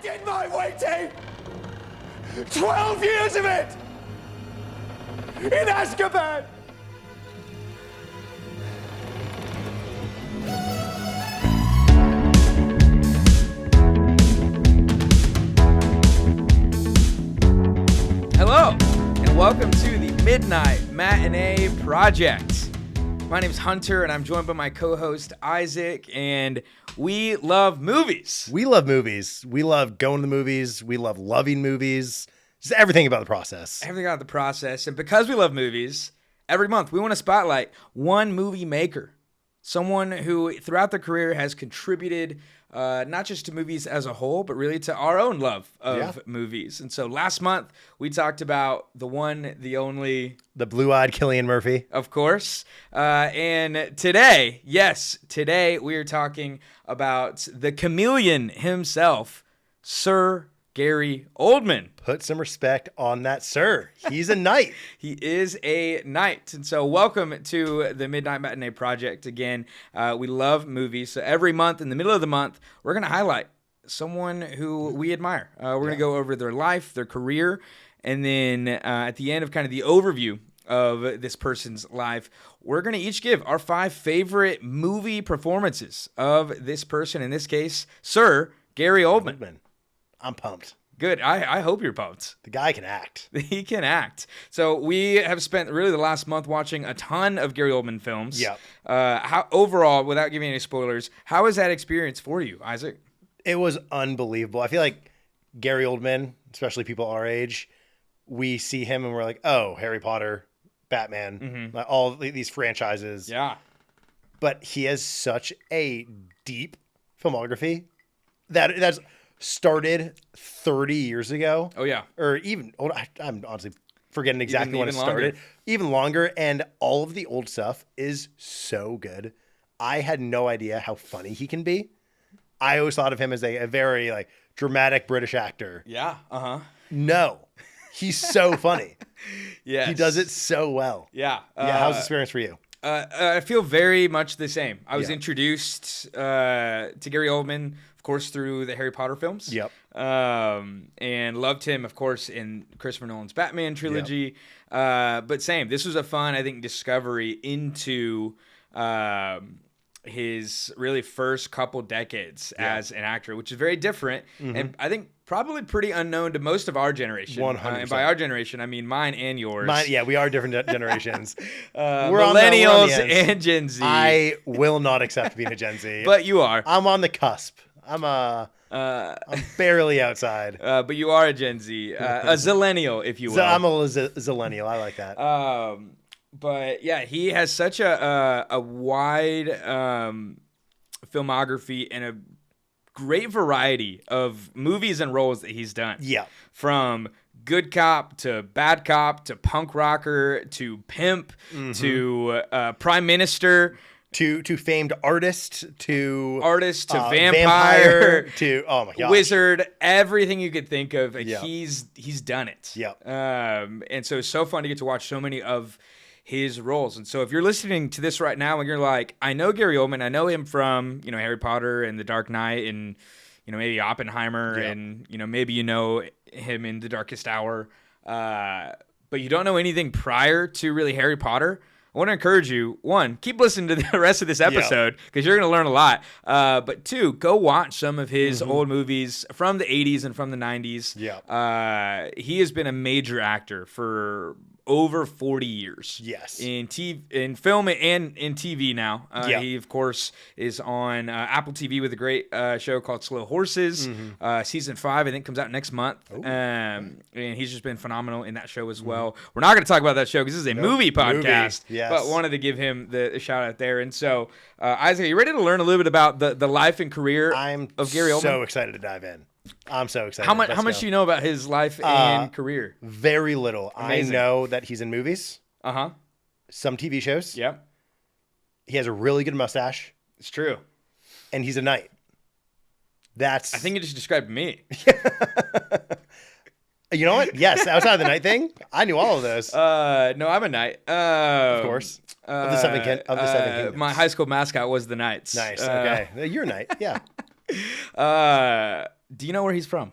did my waiting! 12 years of it! In Azkaban! Hello, and welcome to the Midnight Matinee Project. My name is Hunter, and I'm joined by my co-host Isaac, and we love movies. We love movies. We love going to the movies. We love loving movies. Just everything about the process. Everything about the process, and because we love movies, every month we want to spotlight one movie maker, someone who throughout their career has contributed not just to movies as a whole, but really to our own love of movies. And so last month we talked about the one, the only, the blue-eyed Cillian Murphy. of course. And today we are talking about the chameleon himself, Sir Gary Oldman. Put some respect on that sir. He's a knight. He is a knight. And so welcome to the Midnight Matinee Project. Again, we love movies. So every month, in the middle of the month, we're going to highlight someone who we admire. We're going to go over their life, their career, and then at the end of kind of the overview of this person's life, we're going to each give our 5 favorite movie performances of this person. In this case, Sir Gary Oldman. I'm pumped. Good. I hope you're pumped. The guy can act. He can act. So we have spent really the last month watching a ton of Gary Oldman films. Yeah. How overall, without giving any spoilers, how was that experience for you, Isaac? It was unbelievable. I feel like Gary Oldman, especially people our age, we see him and we're like, oh, Harry Potter, Batman, like all these franchises. Yeah. But he has such a deep filmography that's started 30 years ago. Oh, yeah. Or even, I'm honestly forgetting exactly when it even started. longer. Even longer. And all of the old stuff is so good. I had no idea how funny he can be. I always thought of him as a very like dramatic British actor. Yeah. Uh-huh. No, he's so funny. Yes. He does it so well. Yeah. How's the experience for you? I feel very much the same. I was Yeah. introduced to Gary Oldman, of course, through the Harry Potter films. Yep. And loved him, of course, in Christopher Nolan's Batman trilogy. But same, this was a fun, I think, discovery into his really first couple decades as an actor, which is very different. And I think probably pretty unknown to most of our generation. 100%. And by our generation, I mean mine and yours. We are different generations. We're millennials and Gen Z. I will not accept being a Gen Z. But you are. I'm on the cusp. I'm barely outside. But you are a Gen Z. A zillennial, if you will. So I'm a zillennial. I like that. But yeah, he has such a wide filmography and a great variety of movies and roles that he's done. Yeah. From good cop to bad cop to punk rocker to pimp to prime minister. To famed artist to vampire to oh my god, wizard, everything you could think of. Yeah. He's done it. Yeah. And so it's so fun to get to watch so many of his roles. And so if you're listening to this right now and you're like, I know Gary Oldman, I know him from, Harry Potter and The Dark Knight and, maybe Oppenheimer and, maybe him in The Darkest Hour, but you don't know anything prior to really Harry Potter, I want to encourage you, 1, keep listening to the rest of this episode because you're going to learn a lot. But 2, go watch some of his old movies from the 80s and from the 90s. Yeah. He has been a major actor for over 40 years. Yes. In film and in TV now. He, of course, is on Apple TV with a great show called Slow Horses. Season 5, I think, comes out next month. And he's just been phenomenal in that show as well. We're not going to talk about that show because this is a movie podcast. Yes. But wanted to give him the shout out there. And so, Isaac, are you ready to learn a little bit about the life and career of Gary Oldman? I'm so excited to dive in. I'm so excited. How much do you know about his life and career? Very little. Amazing. I know that he's in movies. Some TV shows. Yep. He has a really good mustache. It's true. And he's a knight. I think you just described me. You know what? Yes, outside of the knight thing, I knew all of those. No, I'm a knight. Of course. Of the seven kingdoms. My high school mascot was the Knights. Nice. Okay. You're a knight. Yeah. Do you know where he's from?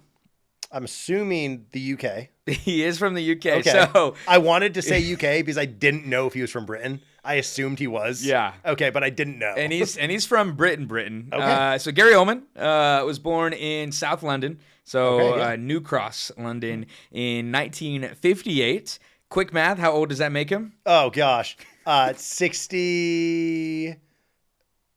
I'm assuming the UK. He is from the UK. Okay. So I wanted to say UK because I didn't know if he was from Britain. I assumed he was. Yeah. Okay, but I didn't know. and he's from Britain. Okay. So Gary Oldman was born in South London, so Okay, yeah. New Cross, London, in 1958. Quick math, how old does that make him? Oh gosh, 60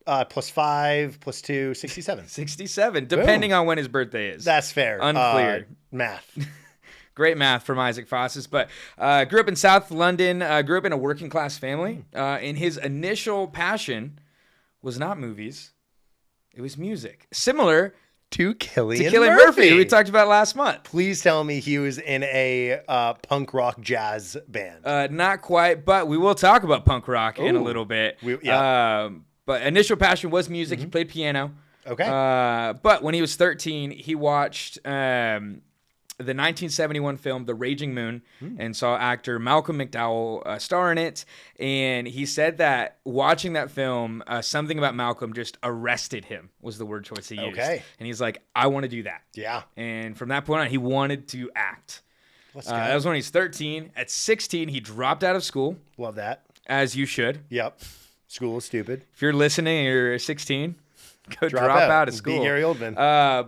plus 5 plus 2, 67. 67, depending on when his birthday is. That's fair. Unclear. Math. Great math from Isaac Foss's, but grew up in South London, grew up in a working class family, and his initial passion was not movies, it was music. Similar To Cillian Murphy, who we talked about last month. Please tell me he was in a punk rock jazz band. Not quite, but we will talk about punk rock in a Ooh. little bit. Yeah. But initial passion was music. He played piano. Okay. But when he was 13, he watched the 1971 film The Raging Moon and saw actor Malcolm McDowell star in it. And he said that watching that film, something about Malcolm just arrested him, was the word choice he used. Okay. And he's like, I want to do that. Yeah. And from that point on, he wanted to act. Let's go. That was when he's 13. At 16, he dropped out of school, Love that. as you should. Yep. School is stupid. If you're listening and you're 16, go drop out. out of school. Be Gary Oldman.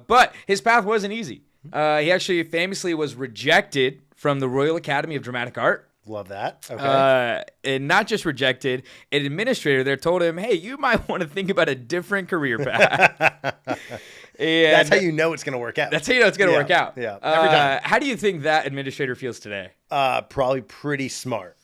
But his path wasn't easy. He actually famously was rejected from the Royal Academy of Dramatic Art. Love that. Okay. And not just rejected, an administrator there told him, hey, you might want to think about a different career path. And That's how you know it's going to work out. That's how you know it's going to work out. Yeah. Every time. How do you think that administrator feels today? Probably pretty smart.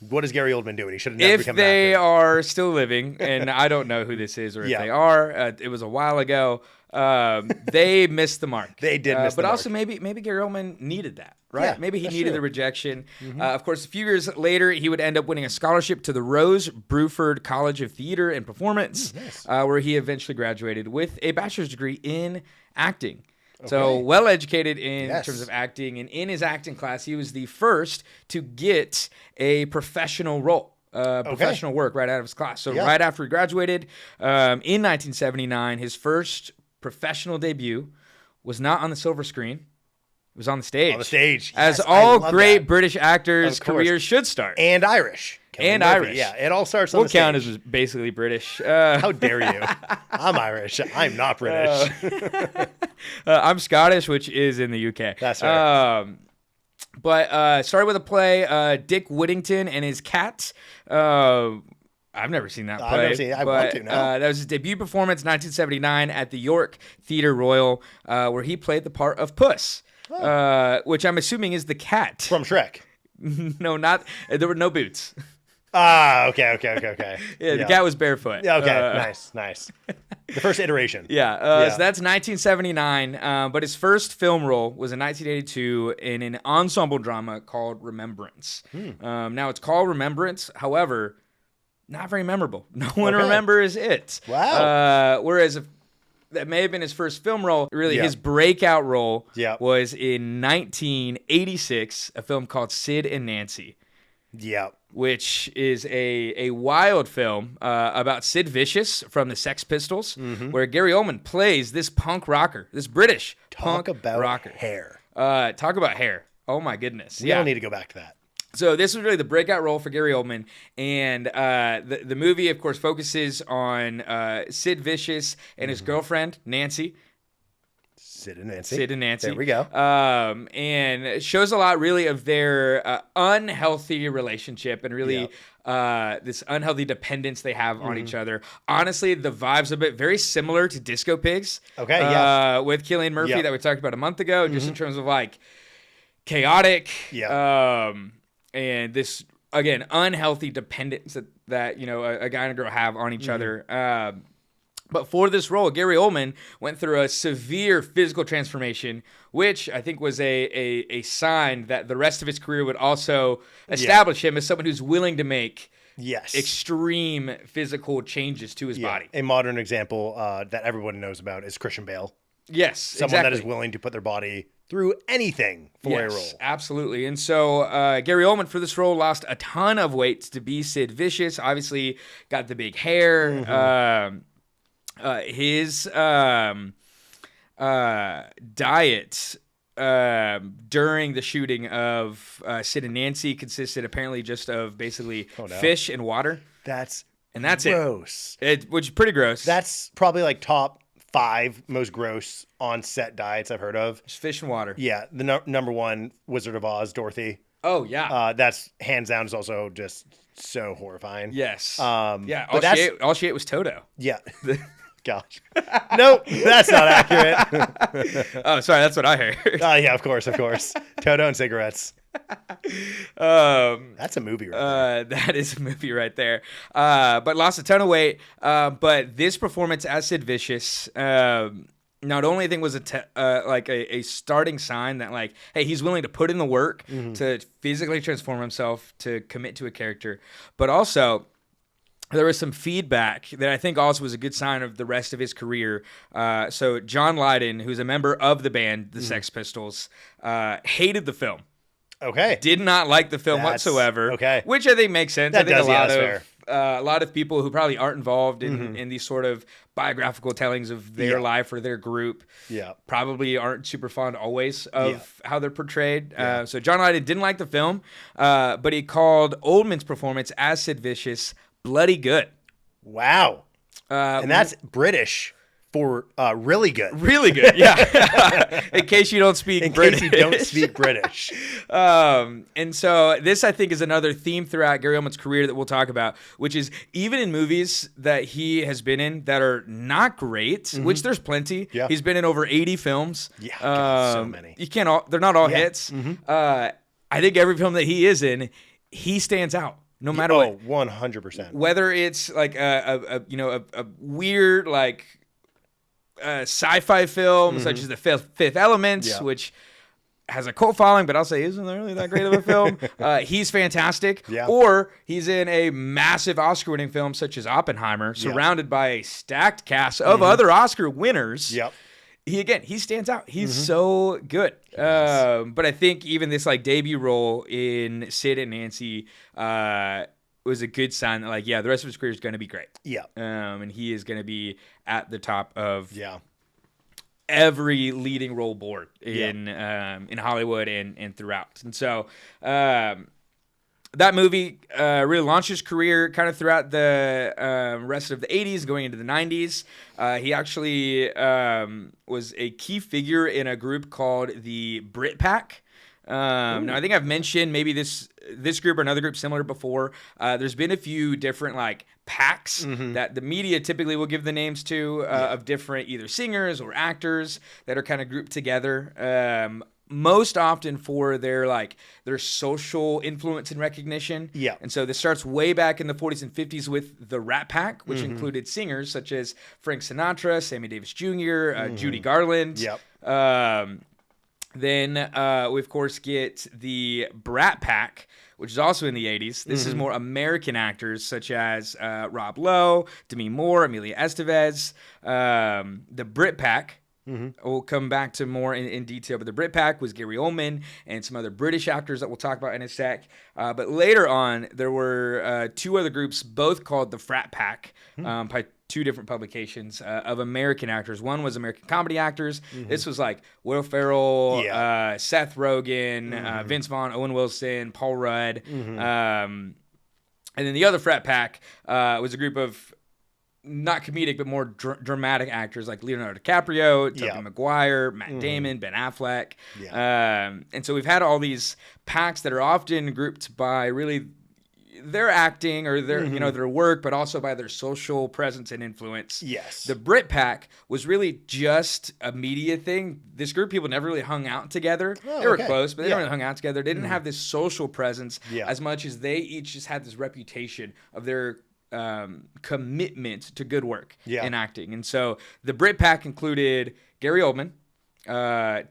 What is Gary Oldman doing? He should have never If become they an actor. are still living, and I don't know who this is or if Yeah. they are, it was a while ago. They missed the mark. They did miss but the also mark. maybe Gary Oldman needed that, right? Yeah, Maybe he that's needed true. the rejection. Of course, a few years later, he would end up winning a scholarship to the Rose Bruford College of Theater and Performance, nice. where he eventually graduated with a bachelor's degree in acting. So Okay. well educated in Yes. terms of acting, and in his acting class, he was the first to get a professional role. Professional work right out of his class. So Yeah. right after he graduated in 1979, his first professional debut was not on the silver screen. It was on the stage. On the stage. As Yes, I all love great that. British actors' Of course. careers should start. And Irish. Cillian And Murphy. Irish. Yeah, it all starts on We'll the stage. count as basically British. How dare you? I'm Irish. I'm not British. I'm Scottish, which is in the UK. That's right. But started with a play, Dick Whittington and His Cat. I've never seen that play. I've never seen it. I want to now. That was his debut performance, 1979, at the York Theatre Royal, where he played the part of Puss, which I'm assuming is the cat. From Shrek. No, not. There were no boots. Okay. Yeah, the cat was barefoot. Yeah, okay, nice. The first iteration. Yeah, Yeah. So that's 1979. But his first film role was in 1982 in an ensemble drama called Remembrance. Now it's called Remembrance, however, not very memorable. No one Okay. remembers it. Wow. Whereas that may have been his first film role. Really, Yeah. his breakout role Yeah. was in 1986, a film called Sid and Nancy, Yeah. which is a wild film about Sid Vicious from the Sex Pistols, where Gary Oldman plays this punk rocker, this British Talk punk about rocker. hair. Talk about hair. Oh my goodness. We don't need to go back to that. So this was really the breakout role for Gary Oldman, and the movie, of course, focuses on Sid Vicious and his girlfriend Nancy. Sid and Nancy. There we go. And it shows a lot, really, of their unhealthy relationship and really this unhealthy dependence they have on each other. Honestly, the vibes of it very similar to Disco Pigs. Okay, yeah. With Cillian Murphy Yeah. that we talked about a month ago, just in terms of like chaotic. Yeah. And this again unhealthy dependence that you know a guy and a girl have on each other. But for this role, Gary Oldman went through a severe physical transformation, which I think was a sign that the rest of his career would also establish him as someone who's willing to make Yes. extreme physical changes to his body. A modern example that everyone knows about is Christian Bale. Yes, Someone that is exactly. willing to put their body through anything for a role. Absolutely. And so Gary Oldman for this role lost a ton of weight to be Sid Vicious. Obviously got the big hair. His diet during the shooting of Sid and Nancy consisted apparently just of basically fish and water. That's gross. Which is pretty gross. That's probably like top 5 most gross on set diets I've heard of. Just fish and water. Yeah, the number one, Wizard of Oz, Dorothy. Oh yeah, that's hands down is also just so horrifying. Yes. Yeah. All she ate was Toto. Yeah. Gosh. Nope, that's not accurate. Oh, sorry, that's what I heard. Yeah, of course. Toto and cigarettes. That's a movie right there. That is a movie right there. But lost a ton of weight. But this performance as Sid Vicious, not only I think was a starting sign that like, hey, he's willing to put in the work to physically transform himself to commit to a character, but also there was some feedback that I think also was a good sign of the rest of his career. So John Lydon, who's a member of the band, the Sex Pistols, hated the film. Okay. Did not like the film whatsoever. Okay. Which I think makes sense. That I think does, a lot of people who probably aren't involved in these sort of biographical tellings of their life or their group probably aren't super fond always of how they're portrayed. So John Lydon didn't like the film, but he called Oldman's performance as Sid Vicious bloody good. Wow. And that's British for really good. Really good, yeah. In case you don't speak British. In case you don't speak British. And so this, I think, is another theme throughout Gary Oldman's career that we'll talk about, which is even in movies that he has been in that are not great, which there's plenty. Yeah. He's been in over 80 films. Yeah, God, so many. You can't they're not all hits. I think every film that he is in, he stands out. No matter what. 100%. Whether it's like a weird like sci-fi film such as The Fifth Element, which has a cult following, but I'll say isn't really that great of a film. He's fantastic. Yeah. Or he's in a massive Oscar-winning film such as Oppenheimer, surrounded by a stacked cast of other Oscar winners. Yep. He stands out. He's so good. But I think even this like debut role in Sid and Nancy was a good sign that like, the rest of his career is going to be great. Yeah. And he is going to be at the top of every leading role board in Hollywood and throughout. And so that movie really launched his career kind of throughout the rest of the 80s, going into the 90s. He actually was a key figure in a group called the Brit Pack. Now, I think I've mentioned maybe this group or another group similar before. There's been a few different like packs that the media typically will give the names to of different either singers or actors that are kind of grouped together. Most often for their social influence and recognition. Yeah. And so this starts way back in the 40s and 50s with the Rat Pack, which included singers such as Frank Sinatra, Sammy Davis Jr., Judy Garland. Yep. Then we, of course, get the Brat Pack, which is also in the 80s. This is more American actors such as Rob Lowe, Demi Moore, Amelia Estevez. The Brit Pack, we'll come back to more in detail, but the Brit Pack was Gary Oldman and some other British actors that we'll talk about in a sec. But later on, there were 2 other groups, both called the Frat Pack, by 2 different publications of American actors. One was American comedy actors. This was like Will Ferrell, Seth Rogen, Vince Vaughn, Owen Wilson, Paul Rudd. And then the other Frat Pack was a group of not comedic, but more dramatic actors like Leonardo DiCaprio, Tobey Maguire, Matt Damon, Ben Affleck. And so we've had all these packs that are often grouped by really their acting or their their work, but also by their social presence and influence. Yes. The Brit Pack was really just a media thing. This group of people never really hung out together. They were close, but they never really hung out together. They didn't have this social presence as much as they each just had this reputation of their commitment to good work in acting. And so the Brit Pack included Gary Oldman,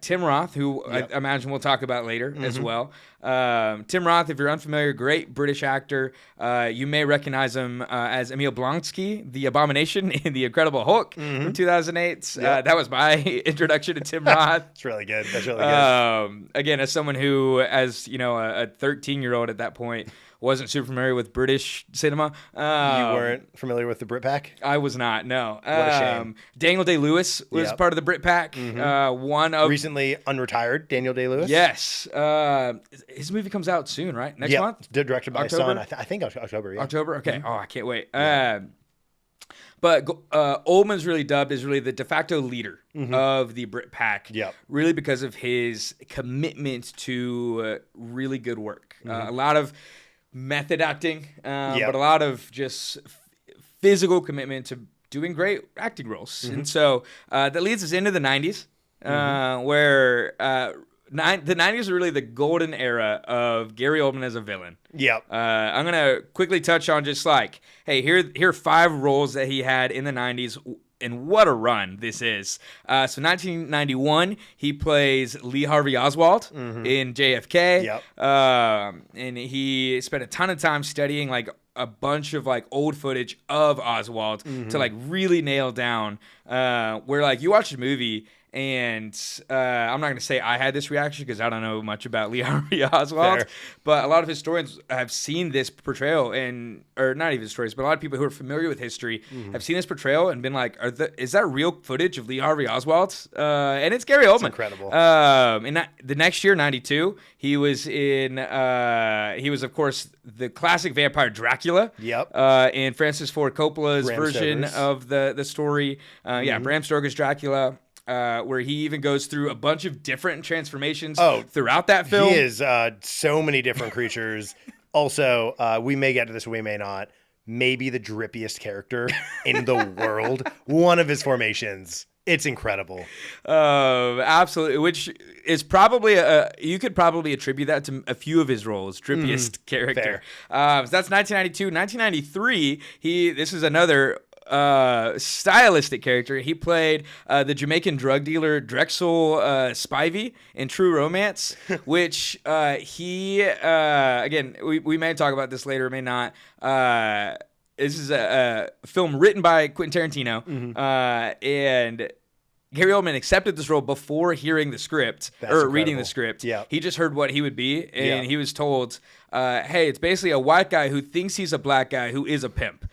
Tim Roth, who I imagine we'll talk about later as well. Tim Roth, if you're unfamiliar, great British actor. You may recognize him as Emil Blonsky, the Abomination in The Incredible Hulk from 2008. That was my introduction to Tim Roth. It's really good. That's really good. Again, as someone who, as a 13-year-old at that point, wasn't super familiar with British cinema. You weren't familiar with the Britpack? I was not. No. What a shame. Daniel Day-Lewis was Yep. part of the Britpack. One of Recently unretired Daniel Day-Lewis. yes. His movie comes out soon, right? Next Yeah, month. directed by October? his son. I think October. Yeah. October. Okay. Oh, I can't wait. But Oldman's really dubbed as really the de facto leader of the Britpack. Yep. Really because of his commitment to really good work. A lot of method acting, but a lot of just physical commitment to doing great acting roles. And so that leads us into the 90s, where the 90s are really the golden era of Gary Oldman as a villain. Yep. I'm going to quickly touch on just like, hey, here are 5 roles that he had in the 90s, and what a run this is. So 1991, he plays Lee Harvey Oswald in JFK. Yep. And he spent a ton of time studying like a bunch of like old footage of Oswald to like really nail down where like you watch the movie. And I'm not going to say I had this reaction because I don't know much about Lee Harvey Oswald, Fair. but a lot of historians have seen this portrayal, or not even historians, but a lot of people who are familiar with history have seen this portrayal and been like, is that real footage of Lee Harvey Oswald? And it's Gary Oldman. It's incredible. And the next year, 92, he was of course the classic vampire Dracula. Yep. In Francis Ford Coppola's Bram version Stoker's. of the story. Yeah, Bram Stoker's Dracula. Where he even goes through a bunch of different transformations throughout that film. He is so many different creatures. Also, we may get to this, we may not. Maybe the drippiest character in the world. One of his formations. It's incredible. Absolutely. Which is probably you could probably attribute that to a few of his roles. Drippiest character. So that's 1992. 1993. This is another stylistic character. He played the Jamaican drug dealer Drexel Spivey in True Romance, which he again we may talk about this later, may not. This is a film written by Quentin Tarantino, and Gary Oldman accepted this role before hearing the script reading the script. Yeah. He just heard what he would be, and he was told, "Hey, it's basically a white guy who thinks he's a black guy who is a pimp."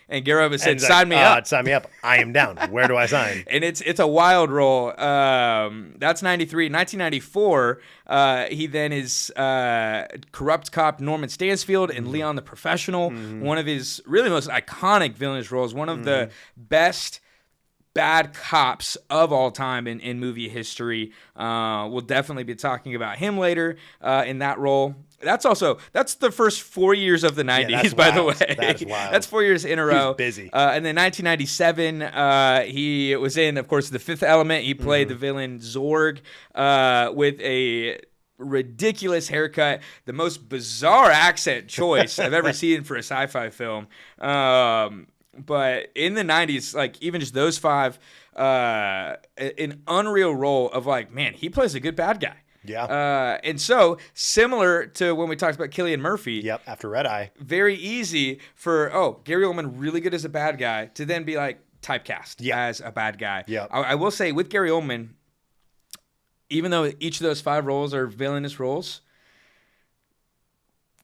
And Gary Oldman said, "Sign me up." Sign me up. I am down. Where do I sign? And it's a wild role. That's 93. 1994, he then is corrupt cop Norman Stansfield in Leon the Professional, one of his really most iconic villainous roles, one of the best bad cops of all time in movie history. We'll definitely be talking about him later in that role. That's the first 4 years of the 90s, by the way. That is wild. That's 4 years in a row. He's busy. And then 1997, he was in, of course, The Fifth Element. He played the villain Zorg with a ridiculous haircut, the most bizarre accent choice I've ever seen for a sci-fi film. But in the 90s, like even just those 5, an unreal role of like, man, he plays a good bad guy. Yeah. And so similar to when we talked about Cillian Murphy. Yep. After Red Eye. Very easy for, Gary Oldman really good as a bad guy to then be like typecast as a bad guy. Yeah. I will say with Gary Oldman, even though each of those 5 roles are villainous roles,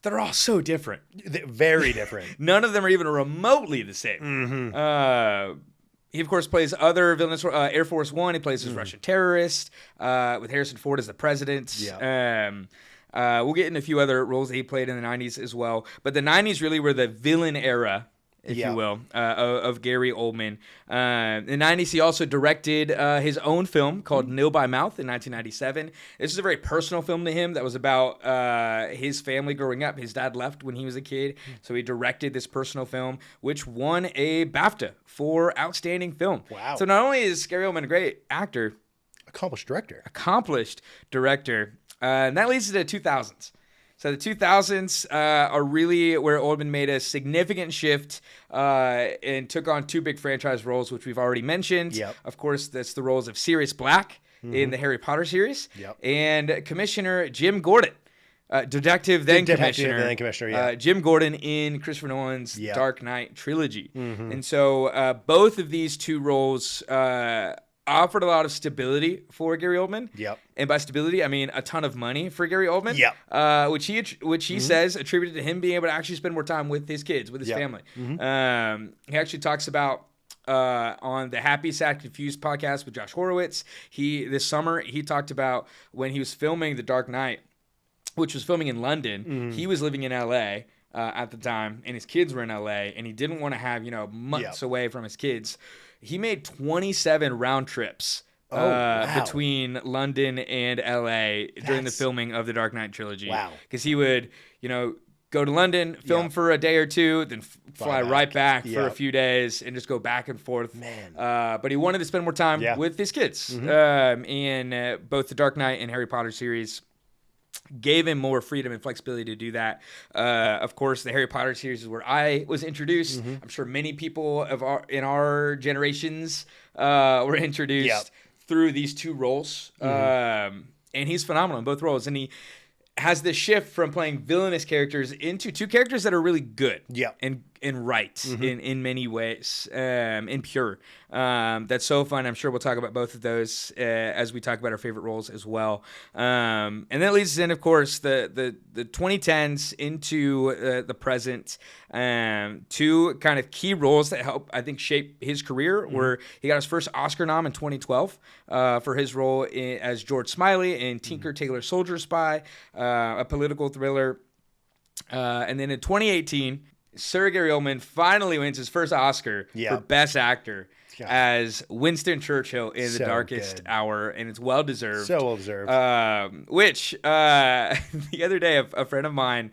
they're all so different. Very different. None of them are even remotely the same. He, of course, plays other villainous Air Force One. He plays his Russian terrorist with Harrison Ford as the president. Yeah. We'll get into a few other roles that he played in the 90s as well. But the 90s really were the villain era, if you will, of Gary Oldman. In the 90s, he also directed his own film called Nil by Mouth in 1997. This is a very personal film to him that was about his family growing up. His dad left when he was a kid, so he directed this personal film, which won a BAFTA for Outstanding Film. Wow. So not only is Gary Oldman a great actor, Accomplished director, and that leads to the 2000s. So the 2000s are really where Oldman made a significant shift and took on 2 big franchise roles, which we've already mentioned. Yep. Of course, that's the roles of Sirius Black in the Harry Potter series, and Commissioner Jim Gordon, Detective then Commissioner. Jim Gordon in Christopher Nolan's Dark Knight trilogy. And so both of these 2 roles, offered a lot of stability for Gary Oldman. Yep. And by stability, I mean a ton of money for Gary Oldman. Yep. Which he says attributed to him being able to actually spend more time with his kids, with his family. He actually talks about on the Happy, Sad, Confused podcast with Josh Horowitz. This summer he talked about when he was filming The Dark Knight, which was filming in London. He was living in LA at the time, and his kids were in LA, and he didn't want to have months away from his kids. He made 27 round trips between London and LA during the filming of the Dark Knight trilogy. Wow. Because he would, go to London, film for a day or two, then fly right back for a few days and just go back and forth. Man. But he wanted to spend more time with his kids. And both the Dark Knight and Harry Potter series gave him more freedom and flexibility to do that. Of course, the Harry Potter series is where I was introduced. I'm sure many people in our generations were introduced through these two roles. And he's phenomenal in both roles. And he has this shift from playing villainous characters into two characters that are really good and right in many ways and pure. That's so fun. I'm sure we'll talk about both of those as we talk about our favorite roles as well. And that leads us in, of course, the 2010s into the present. Two kind of key roles that help, I think, shape his career were he got his first Oscar nom in 2012 for his role as George Smiley in Tinker Tailor Soldier Spy, a political thriller. And then in 2018, Sir Gary Oldman finally wins his first Oscar for Best Actor as Winston Churchill in The Darkest Hour, and it's well-deserved. So well-deserved. Which, the other day, a friend of mine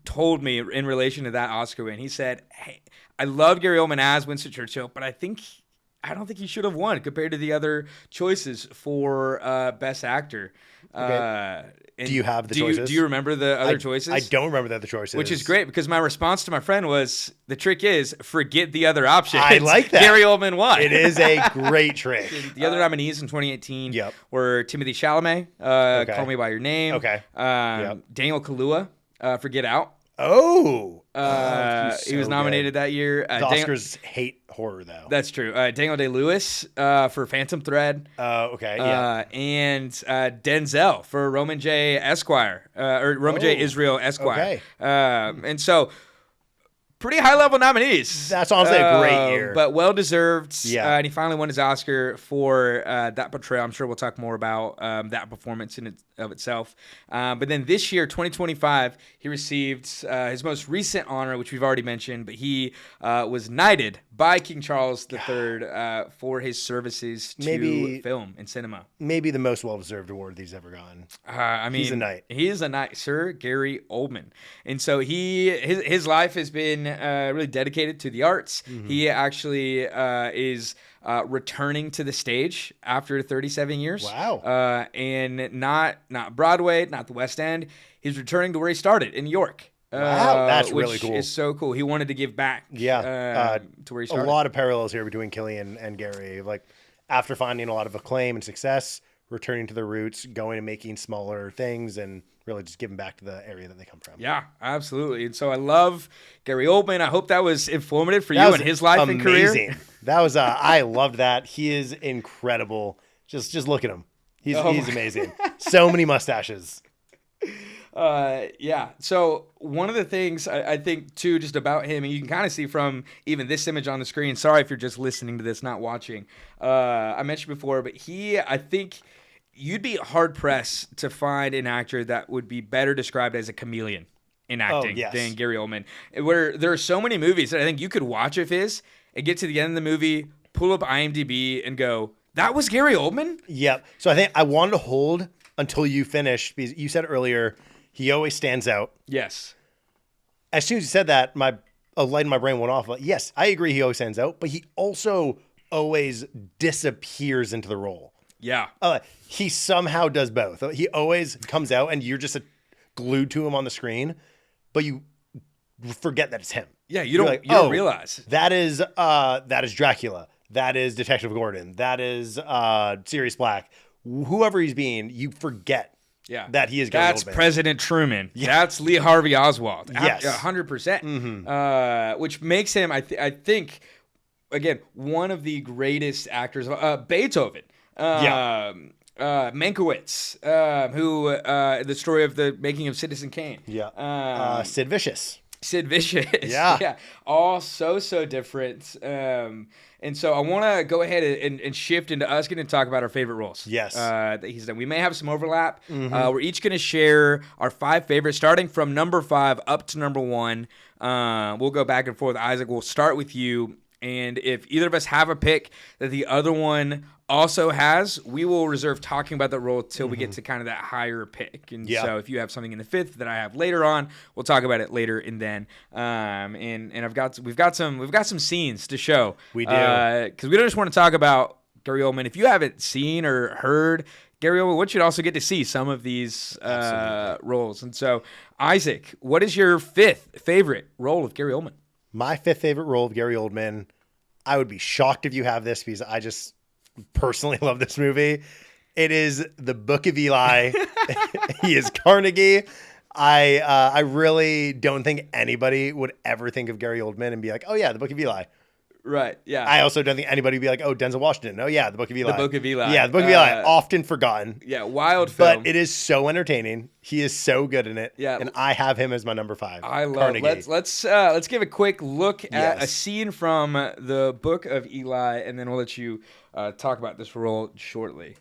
told me in relation to that Oscar win, he said, hey, I love Gary Oldman as Winston Churchill, but I don't think he should have won compared to the other choices for Best Actor. Okay. Do you have the choices? Do you remember the other choices? I don't remember the other choices. Which is great because my response to my friend was, the trick is forget the other options. I like that. Gary Oldman won. It is a great trick. The other nominees in 2018 were Timothée Chalamet, Call Me By Your Name. Daniel Kaluuya, for Get Out. He was nominated that year. The Oscars hate horror, though. That's true. Daniel Day-Lewis for Phantom Thread. And Denzel for Roman J. Esquire, or Roman J. Israel Esquire. And so, pretty high-level nominees. That's honestly a great year. But well-deserved. And he finally won his Oscar for that portrayal. I'm sure we'll talk more about that performance in of itself. But then this year, 2025, he received his most recent honor, which we've already mentioned, but he was knighted by King Charles III for his services to film and cinema. Maybe the most well-deserved award he's ever gotten. He's a knight. He is a knight, Sir Gary Oldman. And so his life has been really dedicated to the arts. He actually is returning to the stage after 37 years. Wow. And not Broadway, not the West End. He's returning to where he started in New York. Wow, that's really cool. Which is so cool. He wanted to give back to where he started. A lot of parallels here between Killian and Gary. Like, after finding a lot of acclaim and success, returning to their roots, going and making smaller things, and really just giving back to the area that they come from. Yeah, absolutely. And so I love Gary Oldman. I hope that was informative for you and his life and career. That was I loved that. He is incredible. Just look at him. He's amazing. So many mustaches. So one of the things I think too, just about him, and you can kind of see from even this image on the screen. Sorry if you're just listening to this, not watching. I mentioned before, but I think you'd be hard pressed to find an actor that would be better described as a chameleon in acting than Gary Oldman. Where there are so many movies that I think you could watch of his and get to the end of the movie, pull up IMDb and go, that was Gary Oldman? Yep. So I think I wanted to hold until you finish, because you said earlier, he always stands out. Yes. As soon as you said that, a light in my brain went off. Like, yes, I agree he always stands out, but he also always disappears into the role. Yeah. He somehow does both. He always comes out and you're just glued to him on the screen, but you forget that it's him. Yeah, you don't realize. That is Dracula. That is Detective Gordon. That is Sirius Black. Whoever he's being, you forget that he is Gary Oldman. That's President Truman. Yeah. That's Lee Harvey Oswald. Yes. 100%. Which makes him, I think, again, one of the greatest actors, Beethoven. Mankiewicz, who the story of the making of Citizen Kane. Yeah. Sid Vicious. Sid Vicious. Yeah. All so different. And so I want to go ahead and shift into us getting to talk about our favorite roles. Yes. That he's done. We may have some overlap. We're each going to share our 5 favorites, starting from number 5 up to number 1. We'll go back and forth. Isaac, we'll start with you. And if either of us have a pick that the other one also has, we will reserve talking about that role till we get to kind of that higher pick. And so if you have something in the 5th that I have later on, we'll talk about it later and then. And we've got some scenes to show. We do. Because we don't just want to talk about Gary Oldman. If you haven't seen or heard Gary Oldman, what should also get to see some of these roles. And so, Isaac, what is your 5th favorite role of Gary Oldman? My 5th favorite role of Gary Oldman, I would be shocked if you have this because I just personally love this movie. It is The Book of Eli. He is Carnegie. I really don't think anybody would ever think of Gary Oldman and be like, oh yeah, The Book of Eli. Right, yeah. I also don't think anybody would be like, oh, Denzel Washington. Oh yeah, The Book of Eli. The Book of Eli. Yeah, The Book of Eli, often forgotten. Yeah, wild film. But it is so entertaining. He is so good in it. Yeah. And I have him as my number 5. I love Carnegie. it. Let's give a quick look at a scene from The Book of Eli, and then we'll let you talk about this role shortly.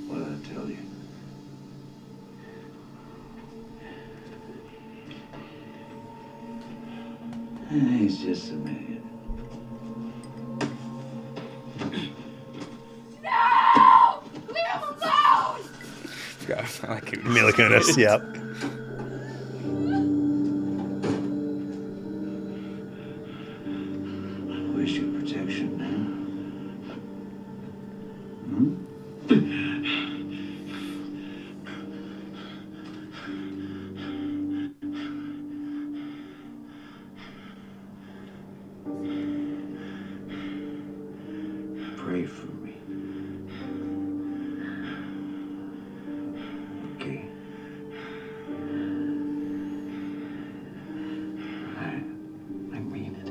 What did I tell you? He's just a man. No! Leave him alone! I like it. Mila Kunis, yep. Where's your protection now? Pray for me. Okay. I mean it.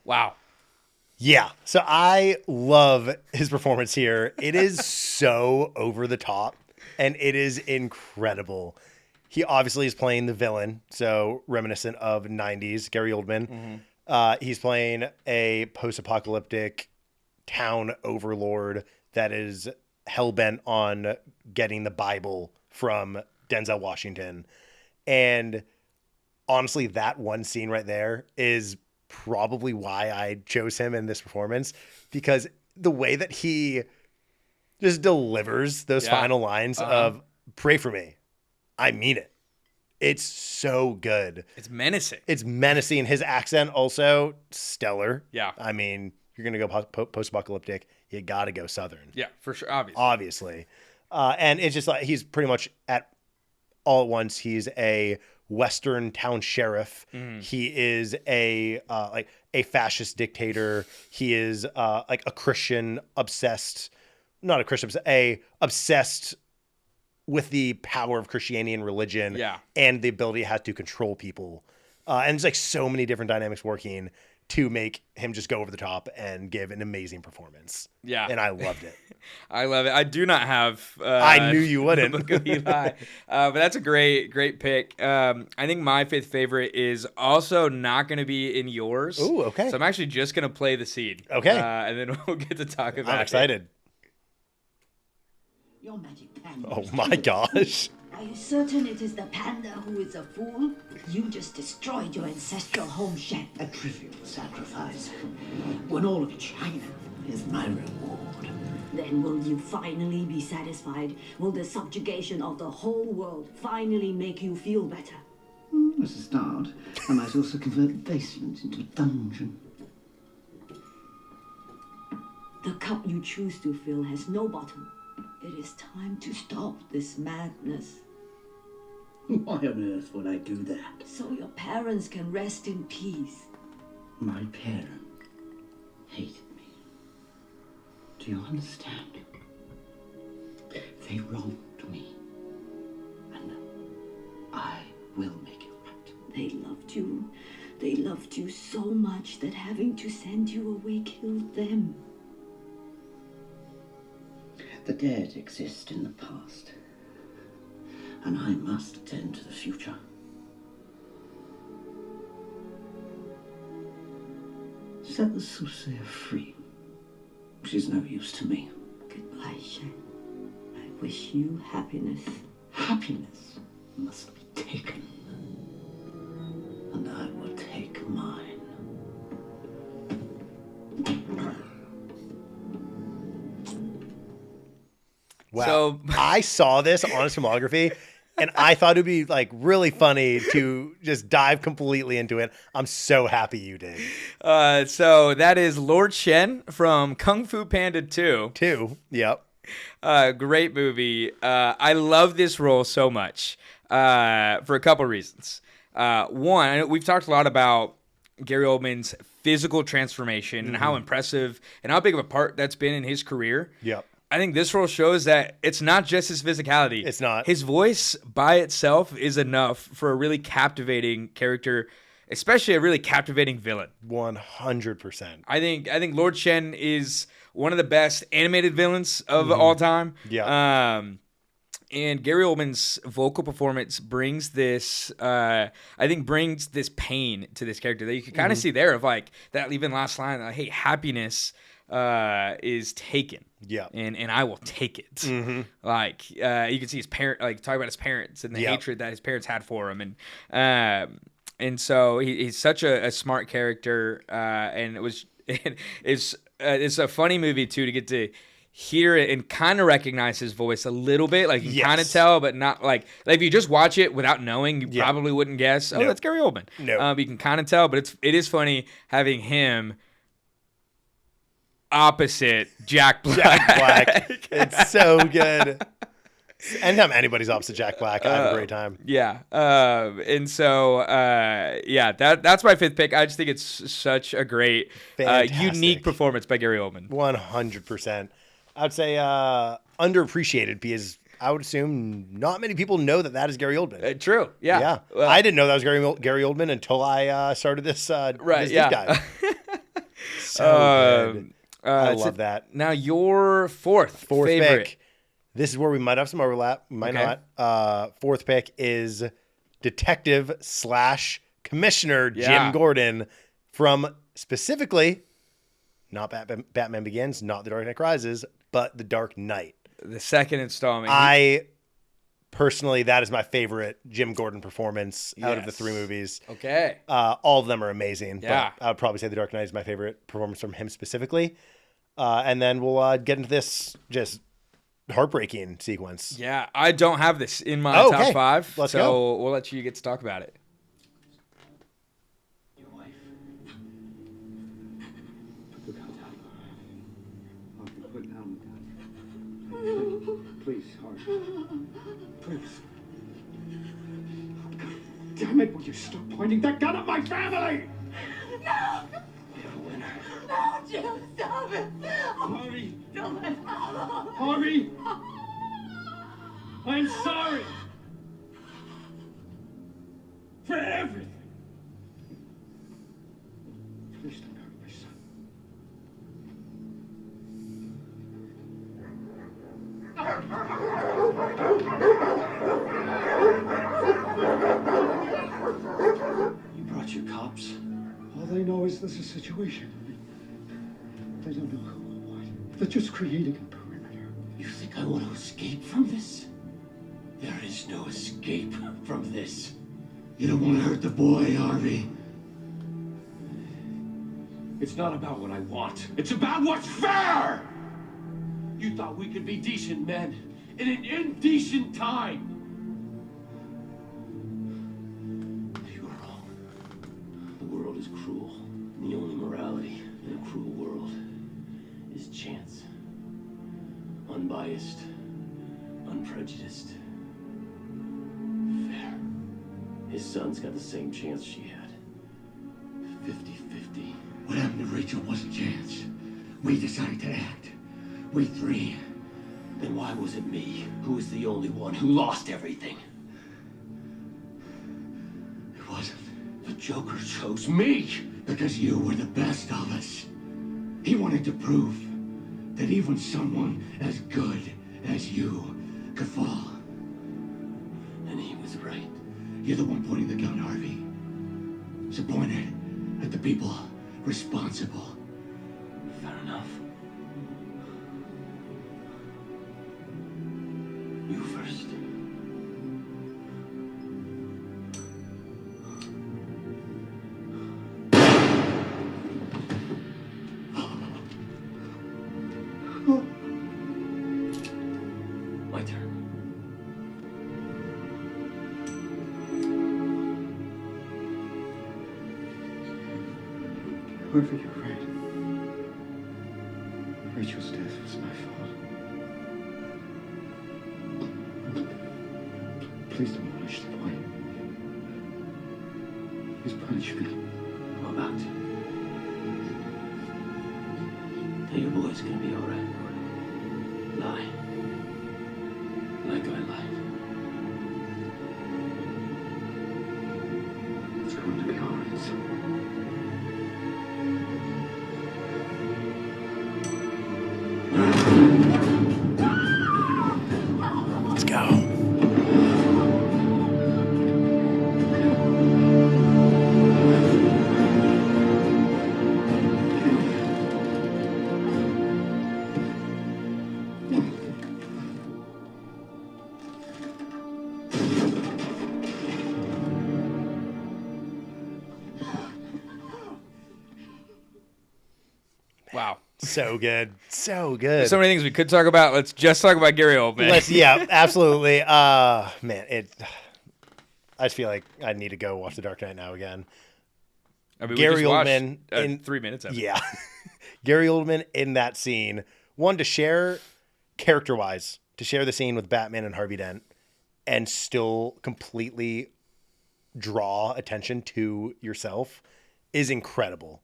Wow. Yeah. So I love his performance here. It is so over the top and it is incredible. He obviously is playing the villain, so reminiscent of 90s Gary Oldman. He's playing a post-apocalyptic town overlord that is hell-bent on getting the Bible from Denzel Washington. And honestly, that one scene right there is probably why I chose him in this performance, because the way that he just delivers those final lines of "Pray for me," I mean it. It's so good. It's menacing. It's menacing. His accent also stellar. Yeah. I mean, you're gonna go post-apocalyptic, you got to go Southern. Yeah, for sure. Obviously. And it's just like he's pretty much all at once. He's a Western town sheriff. He is a fascist dictator. He is like a Christian obsessed, not a Christian, obsessed with the power of Christianity and religion, and the ability it has to control people. And there's like so many different dynamics working to make him just go over the top and give an amazing performance. Yeah. And I loved it. I love it. I do not have... I knew you wouldn't. The Book of Eli. But that's a great pick. I think my 5th favorite is also not going to be in yours. Ooh, okay. So I'm actually just going to play the scene. Okay. And then we'll get to talk about it. I'm excited. Your magic panda. Oh my gosh. Are you certain it is the panda who is a fool? You just destroyed your ancestral home shack. A trivial sacrifice. When all of China is my reward. Then will you finally be satisfied? Will the subjugation of the whole world finally make you feel better? As a start, I might also convert the basement into a dungeon. The cup you choose to fill has no bottom. It is time to stop this madness. Why on earth would I do that? So your parents can rest in peace. My parents hated me. Do you understand? They wronged me. And I will make it right. They loved you. They loved you so much that having to send you away killed them. The dead exist in the past. And I must attend to the future. Set the soothsayer free. She's no use to me. Goodbye, Shen. I wish you happiness. Happiness must be taken. And I will take mine. Wow. So- I saw this on his filmography and I thought it'd be like really funny to just dive completely into it. I'm so happy you did. So that is Lord Shen from Kung Fu Panda 2. Yep. Great movie. I love this role so much for a couple reasons. One, I know we've talked a lot about Gary Oldman's physical transformation and how impressive and how big of a part that's been in his career. Yep. I think this role shows that it's not just his physicality. It's not. His voice by itself is enough for a really captivating character, especially a really captivating villain. 100%. I think Lord Shen is one of the best animated villains of all time. Yeah. And Gary Oldman's vocal performance brings this, brings this pain to this character that you can kind of see there of like that even last line, like, hey, happiness is taken. Yeah. And I will take it. Like, you can see his parent, like talk about his parents and the hatred that his parents had for him. And so he's such a smart character. And it's a funny movie too, to get to hear it and kind of recognize his voice a little bit. Like you kind of tell, but not like if you just watch it without knowing, you probably wouldn't guess, oh, that's Gary Oldman. No. You can kind of tell, but it is funny having him opposite Jack Black. Jack Black. It's so good. Anytime anybody's opposite Jack Black, I have a great time. Yeah. And so, that's my fifth pick. I just think it's such a great, Fantastic. unique performance by Gary Oldman. 100%. I would say underappreciated because I would assume not many people know that is Gary Oldman. True. Yeah. Yeah. Well, I didn't know that was Gary Oldman until I started this, this deep dive. So good. I love that. Now your fourth favorite. Pick. This is where we might have some overlap, might not. Fourth pick is Detective / Commissioner Jim Gordon from specifically not Batman Begins, not The Dark Knight Rises, but The Dark Knight. The second installment. I personally, that is my favorite Jim Gordon performance out of the three movies. Okay. All of them are amazing. Yeah. But I would probably say The Dark Knight is my favorite performance from him specifically. And then we'll get into this just heartbreaking sequence. Yeah, I don't have this in my top five. Let's so go. We'll let you get to talk about it. Your wife. Put the gun down. Harvey, put down the gun. Please, Harvey. Please. God damn it, will you stop pointing that gun at my family? No! We have a winner. No, Jim, stop it! Harvey! Don't let Harvey! I'm sorry for everything. Please don't hurt my son. You brought your cops? All they know is there's a situation. They don't know who or what. They're just creating a perimeter. You think I want to escape from this? There is no escape from this. You don't want to hurt the boy, Harvey. It's not about what I want. It's about what's fair! You thought we could be decent men in an indecent time. You were wrong. The world is cruel. And the only morality in a cruel world is chance. Unbiased. Unprejudiced. Fair. His son's got the same chance she had. 50-50. What happened to Rachel wasn't chance. We decided to act. We three. Then why was it me who was the only one who lost everything? It wasn't. The Joker chose me because you were the best of us. He wanted to prove that even someone as good as you could fall. And he was right. You're the one pointing the gun, Harvey. So point it at the people responsible. Fair enough. You first. My turn. Whoever you're right. Rachel's death was my fault. Please don't punish the boy. Please punish me. I'm about to. Now your boy's gonna be alright, Gordon. Lie. Like I lied. It's going to be all right, son. Let's go. Wow. So good. So good. So many things we could talk about. Let's just talk about Gary Oldman. Yeah, absolutely. Man, I just feel like I need to go watch The Dark Knight now again. I mean, Gary we just watched, Oldman in 3 minutes of it. Yeah. Gary Oldman in that scene. One, to share character-wise, to share the scene with Batman and Harvey Dent and still completely draw attention to yourself is incredible.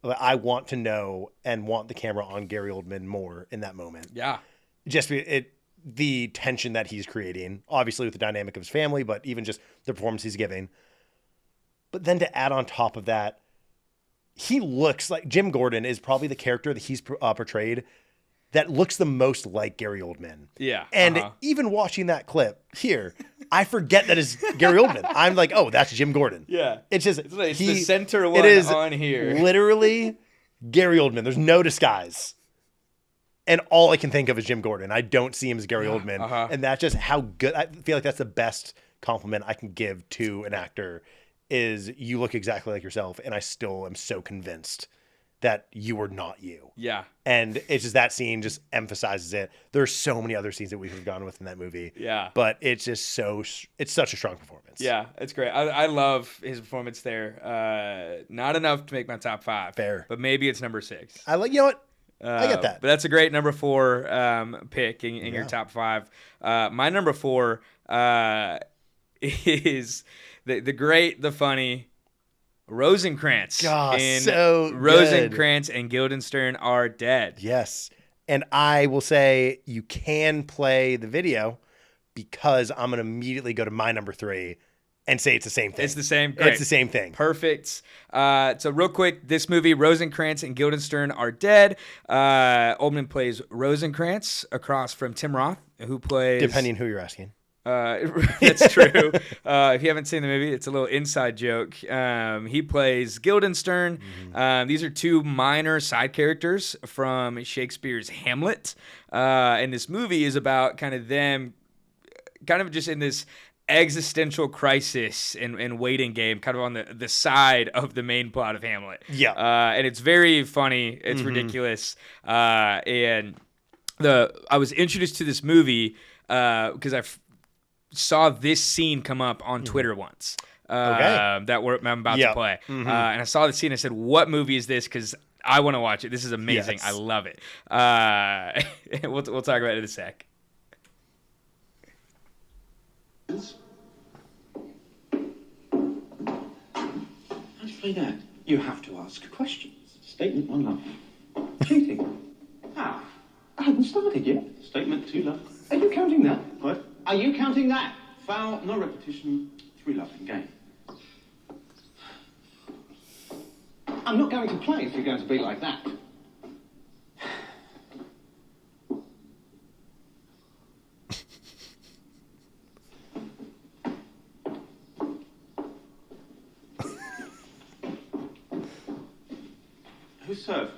I want to know and want the camera on Gary Oldman more in that moment. Yeah. Just the tension that he's creating, obviously with the dynamic of his family, but even just the performance he's giving. But then to add on top of that, he looks like Jim Gordon is probably the character that he's portrayed that looks the most like Gary Oldman. Yeah. And even watching that clip here, I forget that is Gary Oldman. I'm like, oh, that's Jim Gordon. Yeah. It's just it's the center one it is on here. Literally Gary Oldman. There's no disguise. And all I can think of is Jim Gordon. I don't see him as Gary Oldman. And that's just how good. I feel like that's the best compliment I can give to an actor is you look exactly like yourself. And I still am so convinced that you were not you. Yeah. And it's just that scene just emphasizes it. There's so many other scenes that we could have gone with in that movie. Yeah. But it's just it's such a strong performance. Yeah, it's great. I love his performance there. Not enough to make my top 5. Fair. But maybe it's number 6. You know what? I get that. But that's a great number 4 pick in your top 5. My number 4 is the great, the funny Rosencrantz. So Rosencrantz and Guildenstern Are Dead. Yes. And I will say you can play the video because I'm going to immediately go to my number 3 and say it's the same thing. It's the same. Great. It's the same thing. Perfect. So real quick, this movie, Rosencrantz and Guildenstern Are Dead. Oldman plays Rosencrantz across from Tim Roth, who plays... Depending who you're asking. That's true. If you haven't seen the movie, it's a little inside joke. He plays Guildenstern. These are 2 minor side characters from Shakespeare's Hamlet. And this movie is about kind of them kind of just in this existential crisis and waiting game, kind of on the side of the main plot of Hamlet. Yeah. And it's very funny. It's ridiculous. And I was introduced to this movie because I saw this scene come up on Twitter once. That I'm about to play. And I saw the scene and I said, what movie is this? Because I want to watch it. This is amazing. Yes. I love it. We'll talk about it in a sec. How do you play that? You have to ask questions. Statement one line. Cheating. Ah, I was started yet? Statement 2 love. Are you counting that? What? Are you counting that? Foul, no repetition, 3 love in game. I'm not going to play if you're going to be like that. Who served?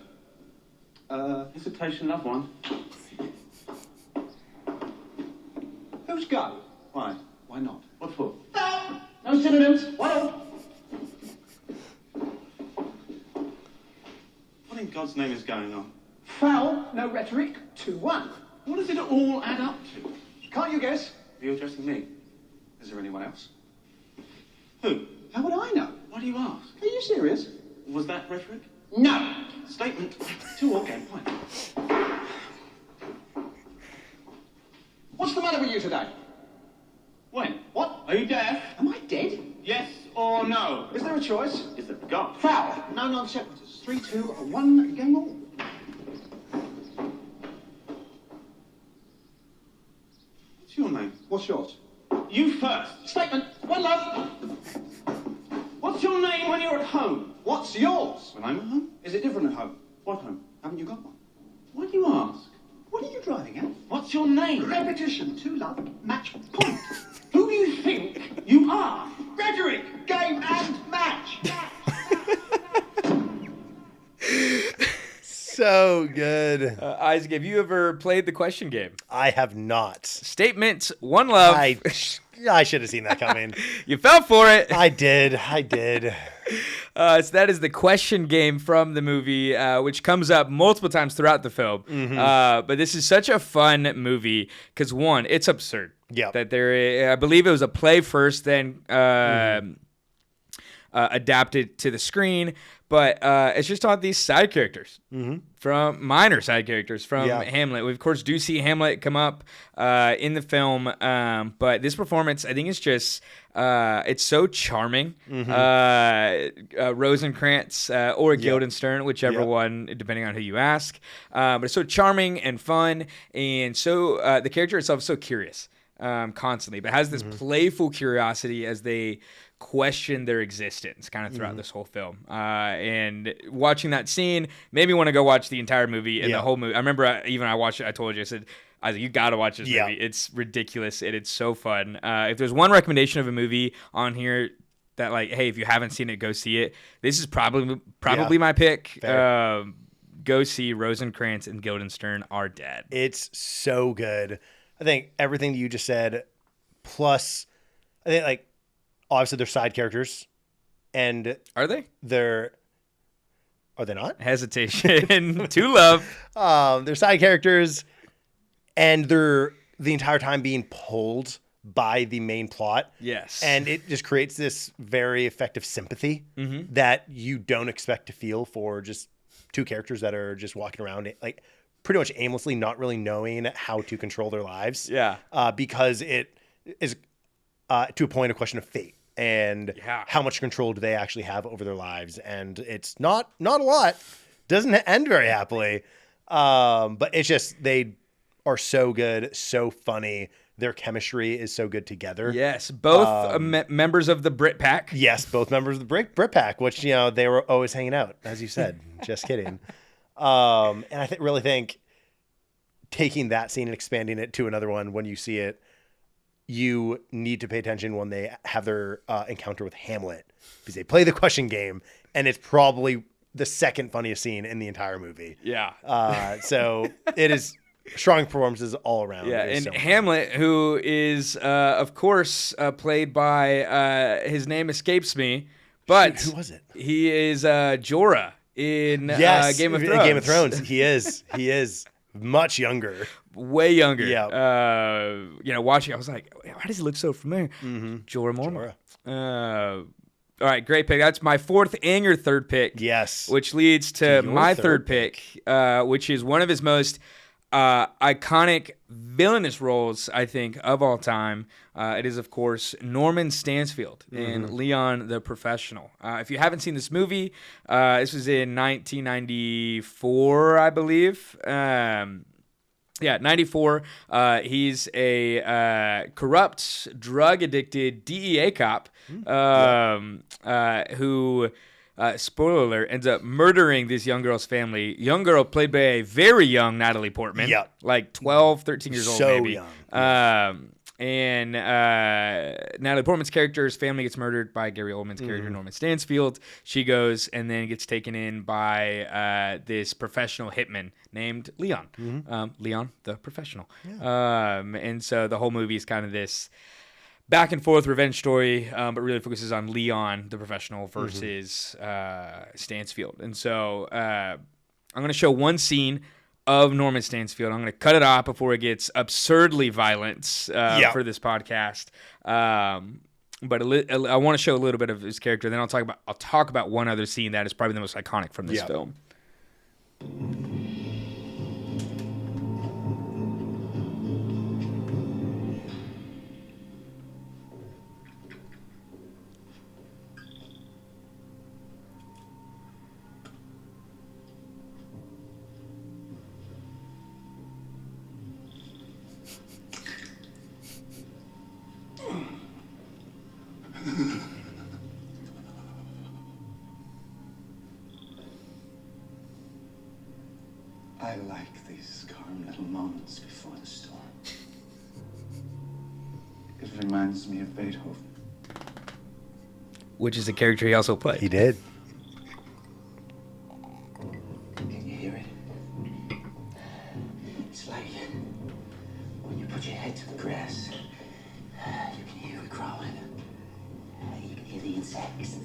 Hesitation, love 1. Who's go? Why? Why not? What for? No synonyms. Why? What in God's name is going on? Foul, no rhetoric, 2-1. What does it all add up to? Can't you guess? Are you addressing me? Is there anyone else? Who? How would I know? Why do you ask? Are you serious? Was that rhetoric? No. Statement 2 or game point? What's the matter with you today? When? What? Are you deaf? Am I dead? Yes or no? Is there a choice? Is there a God? Foul. No non-sequiturs. 3-2, 1, game all. What's your name? What's yours? You first. Statement. One love. What's your name when you're at home? What's yours? When I'm at home? Is it different at home? What home? Haven't you got one? Why do you ask? What are you driving at? What's your name? Repetition. 2 love. Match point. Who do you think you are? Rhetoric. Game and match. So good. Isaac, have you ever played the question game? I have not. Statement, 1 love. I should have seen that coming. You fell for it. I did. So that is the question game from the movie, which comes up multiple times throughout the film. But this is such a fun movie because, one, it's absurd. Yeah. That I believe it was a play first, then adapted to the screen. But it's just all these side characters, from minor side characters from Hamlet. We, of course, do see Hamlet come up in the film. But this performance, I think, is just, it's so charming. Rosencrantz or Guildenstern, whichever one, depending on who you ask. But it's so charming and fun. And so the character itself is so curious constantly, but has this playful curiosity as they question their existence kind of throughout this whole film. And watching that scene made me want to go watch the entire movie and the whole movie. I remember I watched it. I told you, I said, you got to watch this movie. It's ridiculous and it's so fun. If there's one recommendation of a movie on here that, like, hey, if you haven't seen it, go see it. This is probably my pick. Go see Rosencrantz and Guildenstern Are Dead. It's so good. I think everything that you just said, plus, I think, like, obviously they're side characters, and are they? Are they not? Hesitation. 2 love. They're side characters, and they're the entire time being pulled by the main plot. Yes. And it just creates this very effective sympathy that you don't expect to feel for just 2 characters that are just walking around, like, pretty much aimlessly, not really knowing how to control their lives. Yeah. Because it is to a point a question of fate and how much control do they actually have over their lives. And it's not a lot. Doesn't end very happily. But it's just, they are so good, so funny. Their chemistry is so good together. Yes, both members of the Brit Pack. Yes, both members of the Brit Pack, which, they were always hanging out, as you said. Just kidding. And I really think taking that scene and expanding it to another one, when you see it, you need to pay attention when they have their encounter with Hamlet, because they play the question game, and it's probably the second funniest scene in the entire movie. Yeah. So it is strong performances all around. Yeah, and Hamlet, who is, of course, played by, his name escapes me, but who was it? He is Jorah in Game of Thrones. In Game of Thrones, he is much younger. Way younger. Yeah. Watching, I was like, why does he look so familiar? Jorah Mormont. All right, great pick. That's my 4th and your 3rd pick. Yes. Which leads to my 3rd pick, which is one of his most iconic villainous roles, I think, of all time. It is, of course, Norman Stansfield in Leon the Professional. If you haven't seen this movie, this was in 1994, I believe. Yeah, 94. He's a corrupt, drug-addicted DEA cop who, spoiler alert, ends up murdering this young girl's family. Young girl played by a very young Natalie Portman. Yep. Like 12, 13 years old, So maybe. young. And Natalie Portman's character's family gets murdered by Gary Oldman's character, Norman Stansfield. She goes and then gets taken in by this professional hitman named Leon. Leon, the professional. Yeah. And so the whole movie is kind of this back and forth revenge story, but really focuses on Leon, the professional, versus Stansfield. And so I'm going to show one scene of Norman Stansfield. I'm going to cut it off before it gets absurdly violent for this podcast. But I want to show a little bit of his character. Then I'll talk about one other scene that is probably the most iconic from this film. I like these calm little moments before the storm. It reminds me of Beethoven. Which is a character he also played. He did. Can you hear it? It's like when you put your head to the grass, you can hear it crawling. You can hear the insects.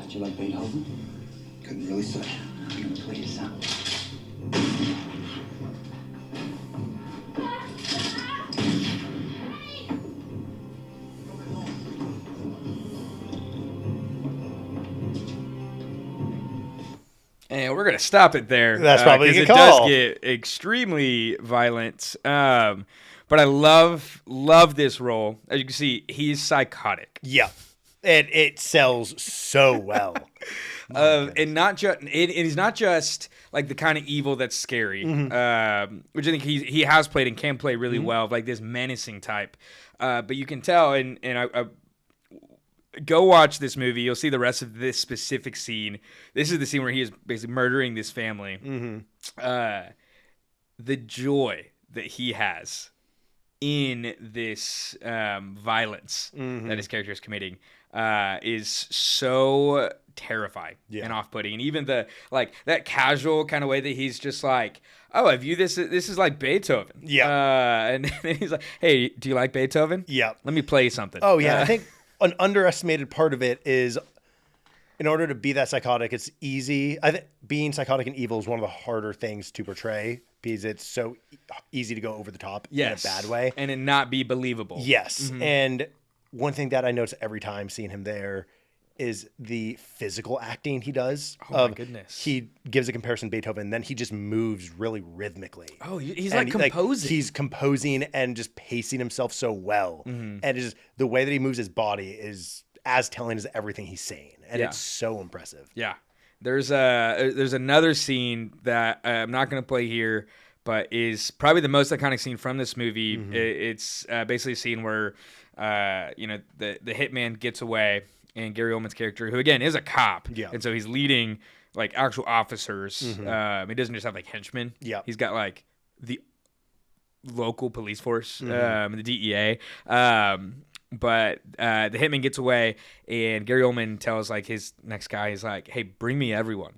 Do you like Beethoven? Couldn't really say. I'm gonna play you some. And we're going to stop it there. That's probably a good it does call. get extremely violent. But I love this role. As you can see, he's psychotic. Yeah. And it sells so well. And not just he's not just like the kind of evil that's scary, which I think he has played and can play really well, like this menacing type. But you can tell, and I go watch this movie. You'll see the rest of this specific scene. This is the scene where he is basically murdering this family. The joy that he has in this violence that his character is committing is so terrifying and off-putting. And even the like that casual kind of way that he's just like, oh, I view this is like Beethoven. And then he's like, hey, do you like Beethoven? Yeah. Let me play you something. Oh, yeah. I think an underestimated part of it is in order to be that psychotic, it's easy. I think being psychotic and evil is one of the harder things to portray because it's so easy to go over the top in a bad way. And it not be believable. Yes. And one thing that I notice every time seeing him there is the physical acting he does. Oh, my goodness. He gives a comparison to Beethoven, then he just moves really rhythmically. Oh, he's And like composing. he's composing and just pacing himself so well. And it's just, the way that he moves his body is as telling as everything he's saying. And it's so impressive. Yeah. There's another scene that I'm not going to play here, but is probably the most iconic scene from this movie. It's basically a scene where, the hitman gets away, and Gary Oldman's character, who again is a cop, and so he's leading like actual officers. He doesn't just have like henchmen. Yeah, he's got like the local police force, the DEA. But the hitman gets away, and Gary Oldman tells like his next guy, he's like, "Hey, bring me everyone."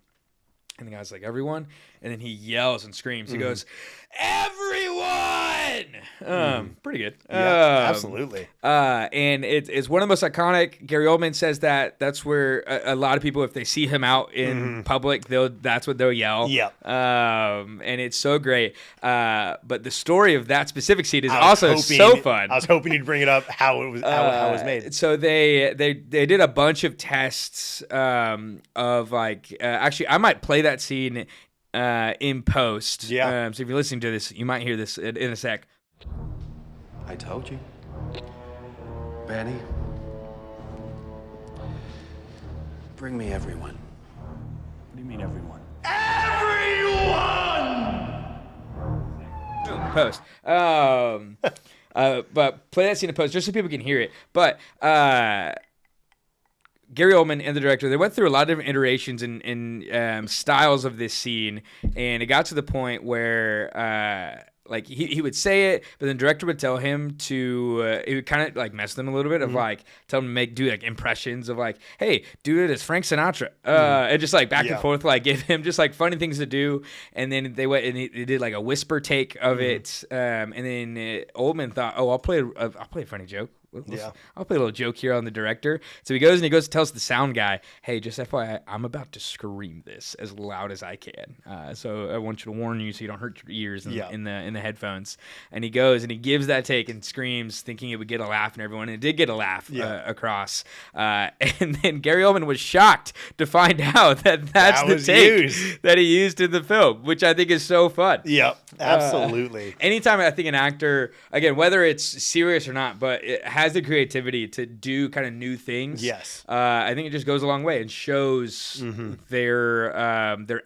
And the guy's like, "Everyone?" And then he yells and screams. He goes, "Everyone!" Pretty good. Absolutely. And it's one of the most iconic. Gary Oldman says that's where a lot of people, if they see him out in public, that's what they'll yell. Yeah. And it's so great. But the story of that specific scene is also so fun. I was hoping you'd bring it up how it was made. So they did a bunch of tests of like actually I might play that scene in post. Yeah. So if you're listening to this, you might hear this in a sec. I told you. Benny. Bring me everyone. What do you mean, everyone? Post. But play that scene in post just so people can hear it. But Gary Oldman and the director, they went through a lot of different iterations and styles of this scene, and it got to the point where like he would say it, but then the director would tell him to it would kind of like mess with him a little bit of like tell him to do like impressions of like, hey, do it as Frank Sinatra, and just like back and forth, like give him just like funny things to do, and then they went and they did like a whisper take of it, and then Oldman thought, oh, I'll play a funny joke. I'll play a little joke here on the director. So he goes and tells the sound guy, hey, just FYI, I'm about to scream this as loud as I can. So I want you to warn you so you don't hurt your ears in the headphones. And he goes and he gives that take and screams, thinking it would get a laugh and everyone. And it did get a laugh across. And then Gary Oldman was shocked to find out that's the take that he used in the film, which I think is so fun. Yep, absolutely. Anytime I think an actor, again, whether it's serious or not, but it has the creativity to do kind of new things. Yes. I think it just goes a long way and shows their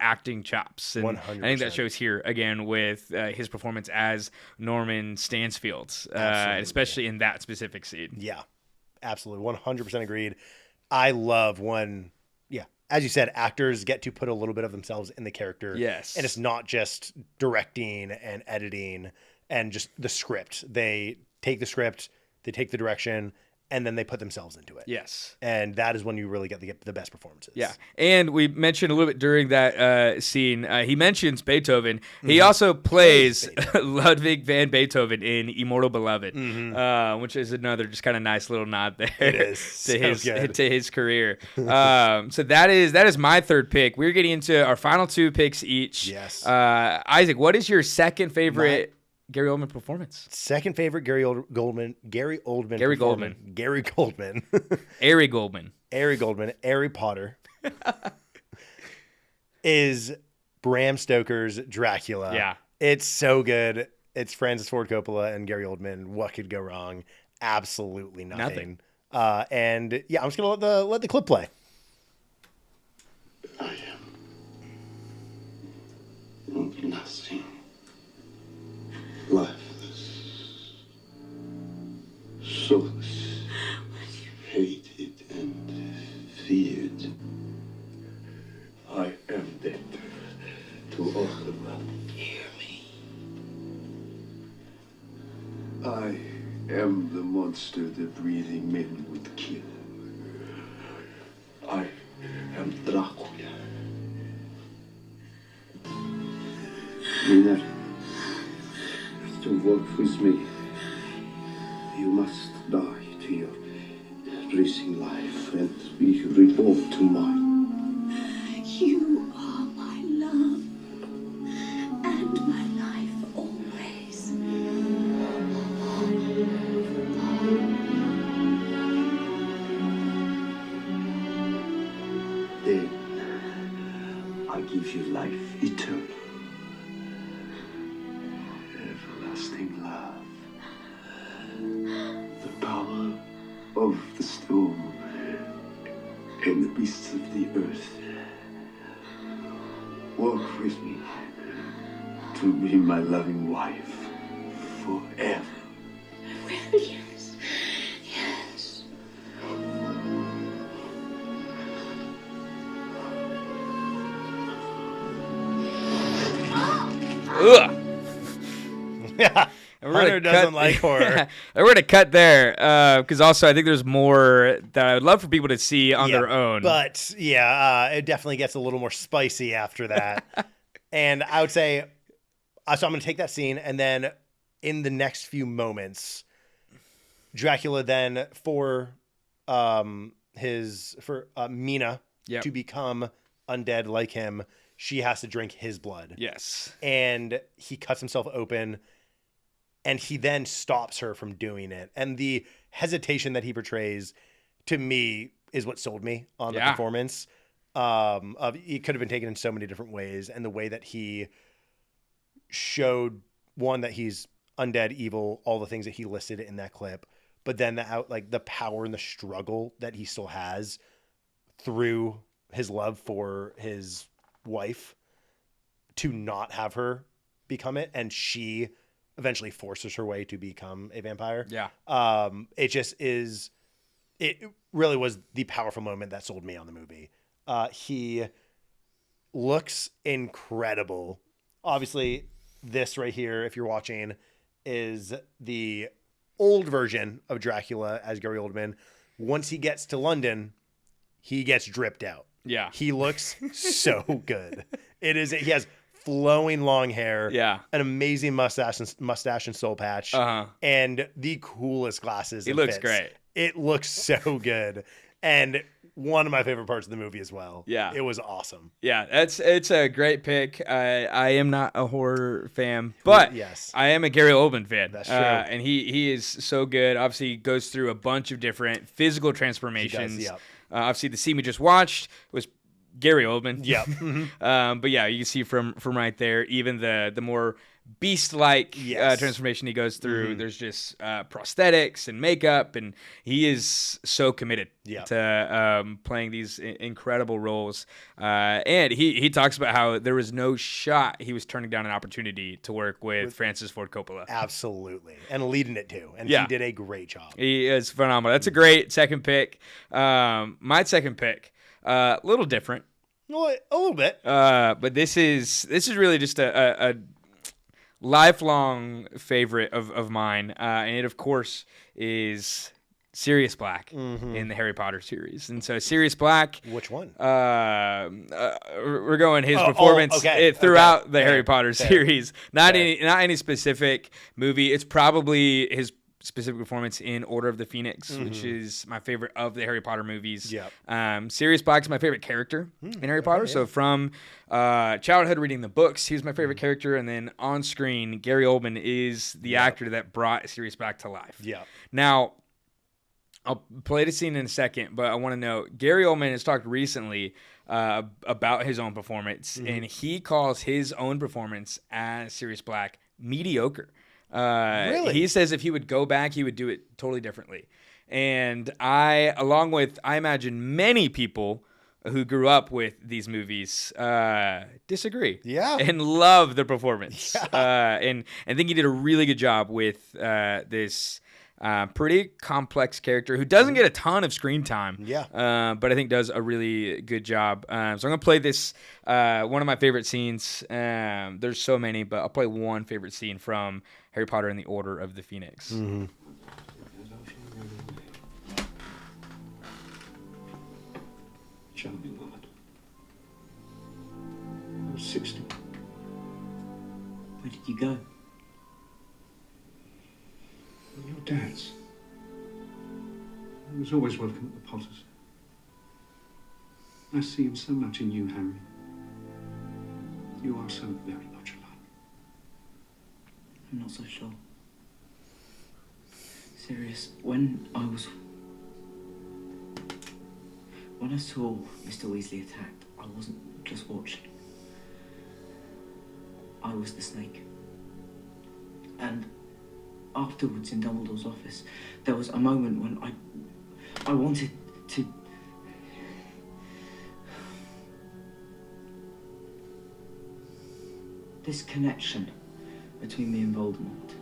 acting chops. And 100%. I think that shows here again with his performance as Norman Stansfield, especially in that specific scene. Yeah, absolutely. 100% agreed. I love when, as you said, actors get to put a little bit of themselves in the character. Yes. And it's not just directing and editing and just the script. They take the script, they take the direction, and then they put themselves into it. Yes. And that is when you really get the best performances. Yeah. And we mentioned a little bit during that scene, he mentions Beethoven. He also plays Ludwig van Beethoven in Immortal Beloved, which is another just kind of nice little nod there It is. to his career. So that is my third pick. We're getting into our final two picks each. Yes. Isaac, what is your second favorite Gary Oldman performance? Second favorite Gary Goldman. Gary Goldman. Harry Potter is Bram Stoker's Dracula. Yeah. It's so good. It's Francis Ford Coppola and Gary Oldman. What could go wrong? Absolutely nothing. And I'm just gonna let the clip play. I am nothing. Lifeless, soulless, hated and feared. I am dead to all of them. Hear me. I am the monster the breathing men would kill. I am Dracula. Mina, to work with me, you must die to your racing life and be reborn to mine. You are my love and my life always. Then I give you life eternal. Everlasting love. The power of the storm and the beasts of the earth. Walk with me to be my loving wife forever. Yes, yes. Ugh. Yeah. Hunter doesn't like horror. We're going to cut there because also I think there's more that I would love for people to see on their own. But it definitely gets a little more spicy after that. And I would say, so I'm going to take that scene and then in the next few moments, Dracula then for Mina to become undead like him, she has to drink his blood. Yes. And he cuts himself open. And he then stops her from doing it. And the hesitation that he portrays, to me, is what sold me on the performance. It could have been taken in so many different ways. And the way that he showed, one, that he's undead, evil, all the things that he listed in that clip. But then the power and the struggle that he still has through his love for his wife to not have her become it, and she eventually forces her way to become a vampire. Yeah. It just is. It really was the powerful moment that sold me on the movie. He looks incredible. Obviously, this right here, if you're watching, is the old version of Dracula as Gary Oldman. Once he gets to London, he gets dripped out. Yeah. He looks so good. He has flowing long hair. Yeah. An amazing mustache and soul patch. Uh-huh. And the coolest glasses. He and looks fits. great. It looks so good. And one of my favorite parts of the movie as well. Yeah. It was awesome. Yeah, it's a great pick. I am not a horror fan, but Yes. I am a Gary Oldman fan. That's true. And he is so good. Obviously, he goes through a bunch of different physical transformations. He does, yep. Obviously, the scene we just watched was Gary Oldman. Yep. But yeah, you can see from right there, even the more beast-like Yes. transformation he goes through. There's just prosthetics and makeup, and he is so committed to playing these incredible roles. And he talks about how there was no shot he was turning down an opportunity to work with Francis Ford Coppola. Absolutely. And leading it too. And Yeah. he did a great job. He is phenomenal. That's a great second pick. My second pick, a little different. Well, a little bit. But this is really just a lifelong favorite of mine, and it of course is Sirius Black in the Harry Potter series. And so Sirius Black, Which one? we're going his performance throughout the Harry Potter series. Not any specific movie. It's probably his specific performance in Order of the Phoenix, which is my favorite of the Harry Potter movies. Yep. Sirius Black's my favorite character in Harry Potter. So from childhood reading the books, he was my favorite character, and then on screen, Gary Oldman is the actor that brought Sirius Black to life. Yeah. Now, I'll play the scene in a second, but I want to know, Gary Oldman has talked recently about his own performance, and he calls his own performance as Sirius Black mediocre. Really? He says if he would go back, he would do it totally differently. And I imagine many people who grew up with these movies disagree. Yeah. And love the performance. And I think he did a really good job with this pretty complex character who doesn't get a ton of screen time. Yeah. But I think does a really good job. So I'm going to play this, one of my favorite scenes. There's so many, but I'll play one favorite scene from Harry Potter and the Order of the Phoenix. Charming woman. I was 60. Where did you go? Your dad's. I was always welcome at the Potters. I see so much in you, Harry. You are so very much alike. I'm not so sure. Serious, when I saw Mr. Weasley attacked, I wasn't just watching. I was the snake. And afterwards in Dumbledore's office, there was a moment when I wanted to... This connection between me and Voldemort.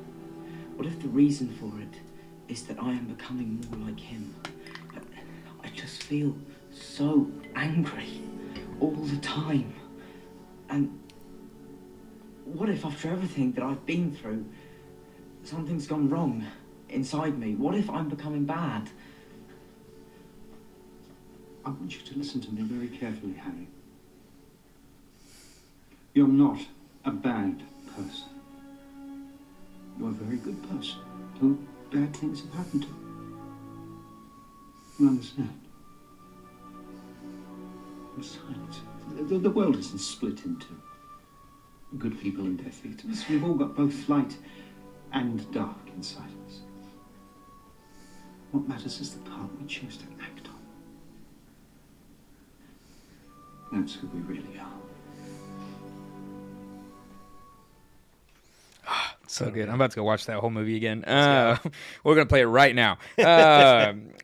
What if the reason for it is that I am becoming more like him? I just feel so angry all the time. And what if after everything that I've been through, something's gone wrong inside me? What if I'm becoming bad? I want you to listen to me very carefully, Harry. You're not a bad person. You're a very good person who bad things have happened to. You understand? Besides, the world isn't split into good people and Death Eaters. We've all got both light and dark inside us. What matters is the part we choose to act on. That's who we really are. So good. I'm about to go watch that whole movie again. We're going to play it right now.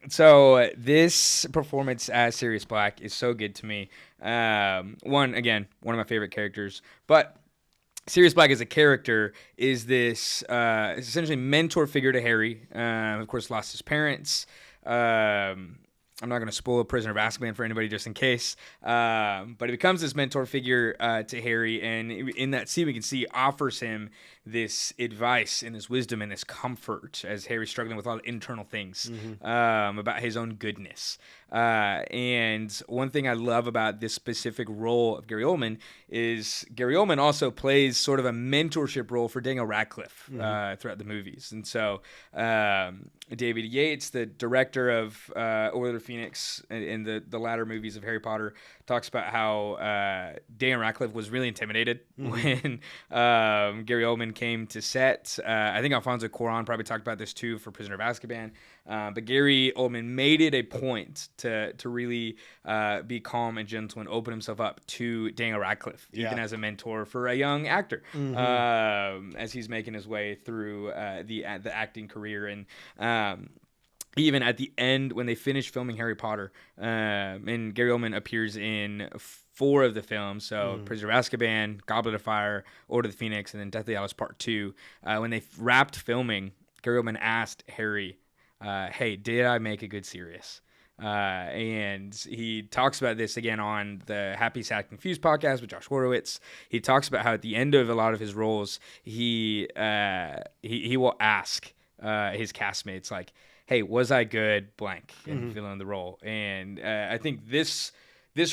So this performance as Sirius Black is so good to me. One of my favorite characters. But Sirius Black as a character is this essentially mentor figure to Harry. Of course, lost his parents. I'm not going to spoil Prisoner of Azkaban for anybody just in case. But he becomes this mentor figure to Harry. And in that scene, we can see he offers him this advice and this wisdom and this comfort as Harry's struggling with a lot of internal things about his own goodness. And one thing I love about this specific role of Gary Oldman is Gary Oldman also plays sort of a mentorship role for Daniel Radcliffe throughout the movies. And so David Yates, the director of Order of the Phoenix in the latter movies of Harry Potter, talks about how Daniel Radcliffe was really intimidated when Gary Oldman came to set. I think Alfonso Cuarón probably talked about this too for Prisoner of Azkaban. But Gary Oldman made it a point to really be calm and gentle and open himself up to Daniel Radcliffe, even as a mentor for a young actor, as he's making his way through the acting career. And even at the end, when they finish filming Harry Potter, and Gary Oldman appears in 4 of the films, so Prisoner of Azkaban, Goblet of Fire, Order of the Phoenix, and then Deathly Hallows Part 2. When they wrapped filming, Gary Oldman asked Harry, hey, did I make a good Sirius? And he talks about this again on the Happy, Sad, Confused podcast with Josh Horowitz. He talks about how at the end of a lot of his roles, he will ask his castmates, like, hey, was I good, blank, and fill in the role. And I think this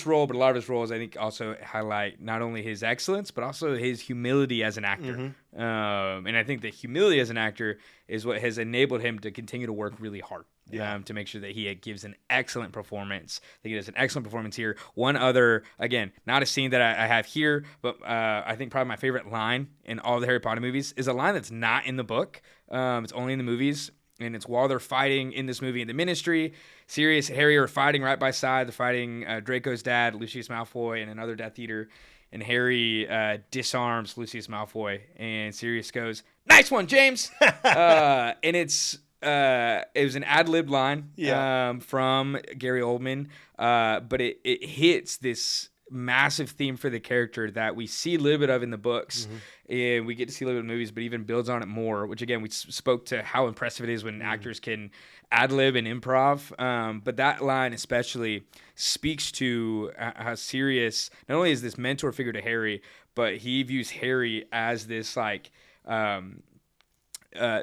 role, but a lot of his roles, I think, also highlight not only his excellence, but also his humility as an actor. And I think that humility as an actor is what has enabled him to continue to work really hard to make sure that he gives an excellent performance. I think he does an excellent performance here. One other, again, not a scene that I have here, but I think probably my favorite line in all the Harry Potter movies is a line that's not in the book. It's only in the movies. And it's while they're fighting in this movie in the Ministry. Sirius and Harry are fighting right by side. They're fighting Draco's dad, Lucius Malfoy, and another Death Eater. And Harry disarms Lucius Malfoy. And Sirius goes, "Nice one, James!" And it was an ad-lib line from Gary Oldman. But it hits this massive theme for the character that we see a little bit of in the books, and we get to see a little bit of movies, but even builds on it more, which again, we spoke to how impressive it is when actors can ad-lib and improv. But that line especially speaks to how Sirius not only is this mentor figure to Harry, but he views Harry as this like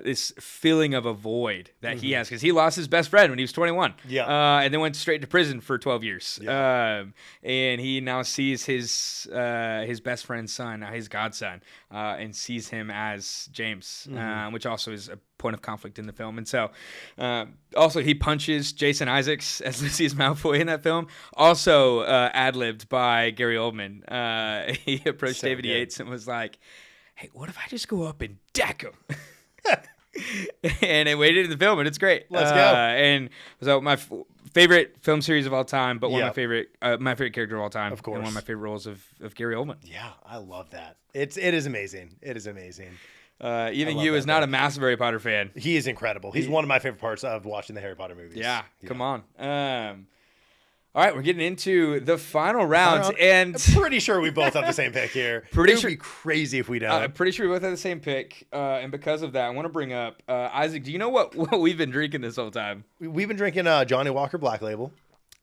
this feeling of a void that he has, because he lost his best friend when he was 21. And then went straight to prison for 12 years. And he now sees his best friend's son, his godson, and sees him as James, which also is a point of conflict in the film. And so also he punches Jason Isaacs as Lucius Malfoy in that film, also ad-libbed by Gary Oldman. He approached David Yates and was like, hey, what if I just go up and deck him? And it waited in the film, and it's great. Let's go. And so my favorite film series of all time, but one of my favorite character of all time, of course, and one of my favorite roles of Gary Oldman. Yeah, I love that. It is amazing. It is amazing. Even you, is not a massive Harry Potter fan. He is incredible. He's one of my favorite parts of watching the Harry Potter movies. Yeah. Come on. All right, we're getting into the final round, and I'm pretty sure we both have the same pick here. It would be crazy if we don't. I'm pretty sure we both have the same pick, and because of that, I want to bring up Isaac. Do you know what we've been drinking this whole time? We've been drinking Johnny Walker Black Label.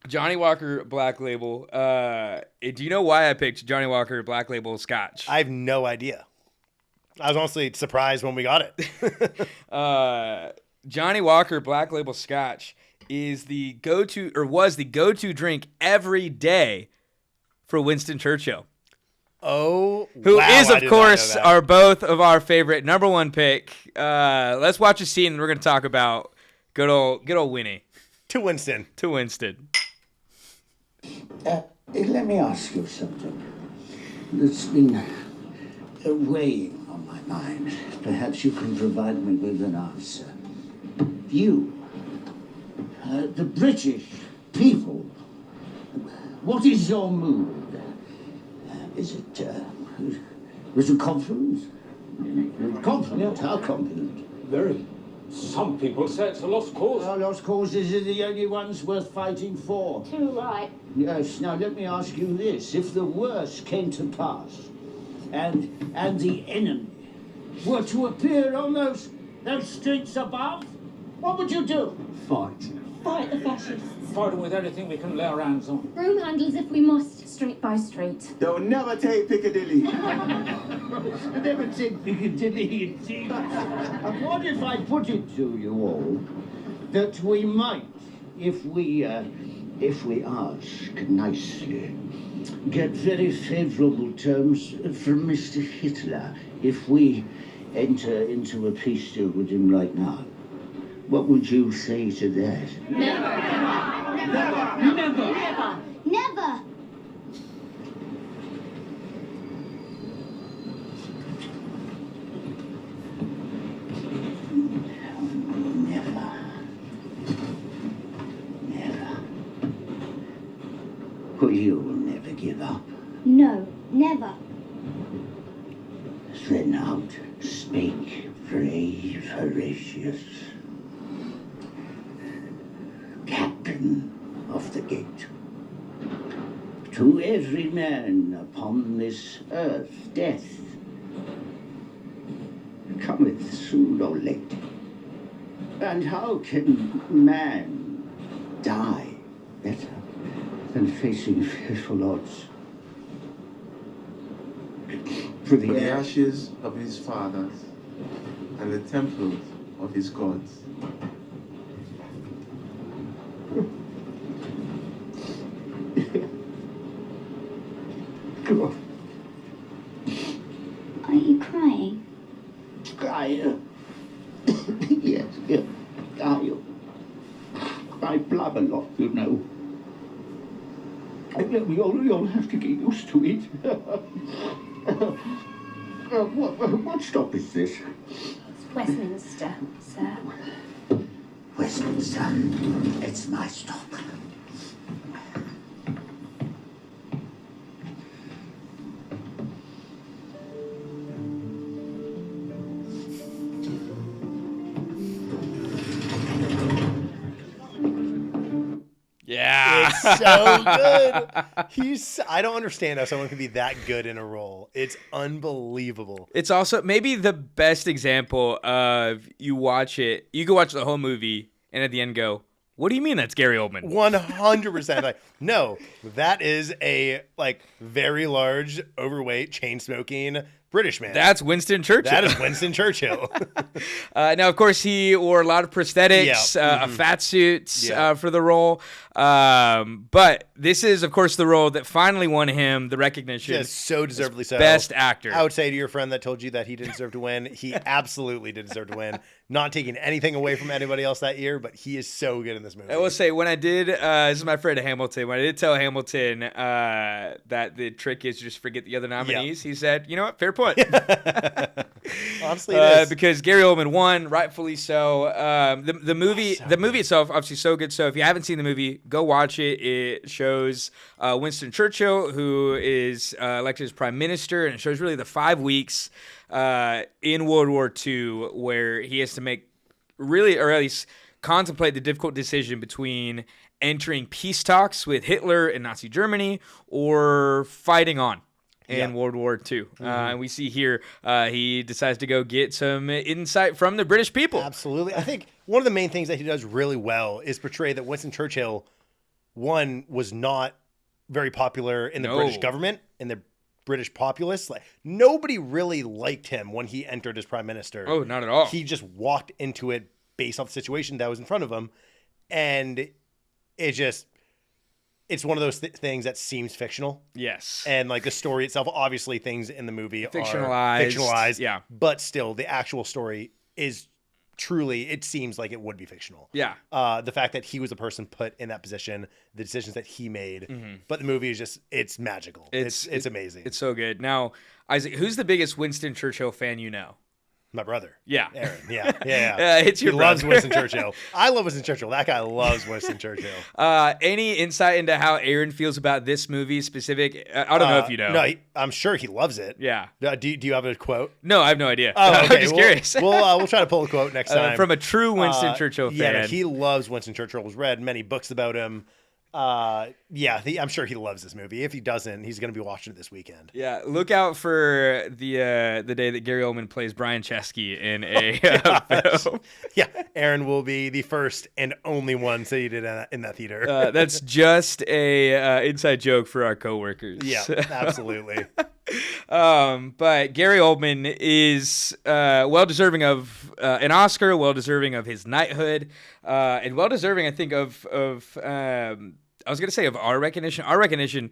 Johnny Walker Black Label. Do you know why I picked Johnny Walker Black Label Scotch? I have no idea. I was honestly surprised when we got it. Johnny Walker Black Label Scotch is the go-to, or was the go-to drink every day for Winston Churchill. Oh, who is, of course, are both of our favorite number one pick. Let's watch a scene, and we're going to talk about good old Winnie. To Winston. Let me ask you something that's been weighing on my mind. Perhaps you can provide me with an answer. You, the British people, what is your mood? Is it confidence, Confident? How confident? Very. Some people say it's a lost cause. Our lost causes are the only ones worth fighting for. Too right. Yes, now let me ask you this. If the worst came to pass, and the enemy were to appear on those streets above, what would you do? Fight. Fight the fascists. Fight them with anything we can lay our hands on. Broom handles if we must. Street by street. They'll never take Piccadilly. Never take Piccadilly, indeed. And what if I put it to you all that we might, if we ask nicely, get very favourable terms from Mr. Hitler if we enter into a peace deal with him right now? What would you say to that? Never. Well, you'll never give up. No, never. Then out spake brave Horatius, captain of the gate. To every man upon this earth death cometh soon or late. And how can man die better than facing fearful odds? For the ashes of his fathers and the temples of his gods. Come on. Are you crying? Yes, I blab a lot, you know. We all have to get used to it. What stop is this? It's Westminster, sir. Westminster. It's my stop. Yeah. It's so good. I don't understand how someone can be that good in a role. It's unbelievable. It's also maybe the best example of you watch it, you can watch the whole movie and at the end go, what do you mean that's Gary Oldman? 100%. Like, no, that is a very large, overweight, chain-smoking British man. That's Winston Churchill. That is Winston Churchill. Now, of course, he wore a lot of prosthetics, a fat suit for the role. But this is, of course, the role that finally won him the recognition. Just so deservedly so. Best actor. I would say to your friend that told you that he didn't deserve to win, he absolutely did deserve to win. Not taking anything away from anybody else that year, but he is so good in this movie. I will say, when I did, this is my friend Hamilton, when I did tell Hamilton that the trick is just forget the other nominees, he said, you know what, fair point. Honestly, it is. Because Gary Oldman won, rightfully so. The movie itself, obviously so good. So if you haven't seen the movie, go watch it. It shows Winston Churchill, who is elected as prime minister, and it shows really the 5 weeks in World War II where he has to make really, or at least contemplate the difficult decision between entering peace talks with Hitler and Nazi Germany or fighting on in World War II. And we see here he decides to go get some insight from the British people. Absolutely. I think one of the main things that he does really well is portray that Winston Churchill, one, was not very popular in the British government, in the British populace. Like, nobody really liked him when he entered as prime minister. Oh, not at all. He just walked into it based off the situation that was in front of him. And it's one of those things that seems fictional. Yes. And the story itself, obviously things in the movie are fictionalized. Yeah. But still, the actual story is truly, it seems like it would be fictional. Yeah. The fact that he was a person put in that position, the decisions that he made. But the movie is just, it's magical. It's amazing. It's so good. Now, Isaac, who's the biggest Winston Churchill fan you know? My brother. Yeah. Aaron. Yeah. It's your He loves brother. Winston Churchill. I love Winston Churchill. That guy loves Winston Churchill. Any insight into how Aaron feels about this movie specific? I don't know if you know. No, I'm sure he loves it. Yeah. Do you have a quote? No, I have no idea. Oh, okay. I'm just curious. We'll try to pull a quote next time. From a true Winston Churchill fan. Yeah, no, he loves Winston Churchill. Has read many books about him. I'm sure he loves this movie. If he doesn't, he's going to be watching it this weekend. Yeah, look out for the day that Gary Oldman plays Brian Chesky in a film. Yeah, Aaron will be the first and only one seated in that theater. That's just a inside joke for our coworkers. Yeah, absolutely. But Gary Oldman is well deserving of an Oscar, well deserving of his knighthood, and well deserving, I think, of I was gonna say of our recognition. Our recognition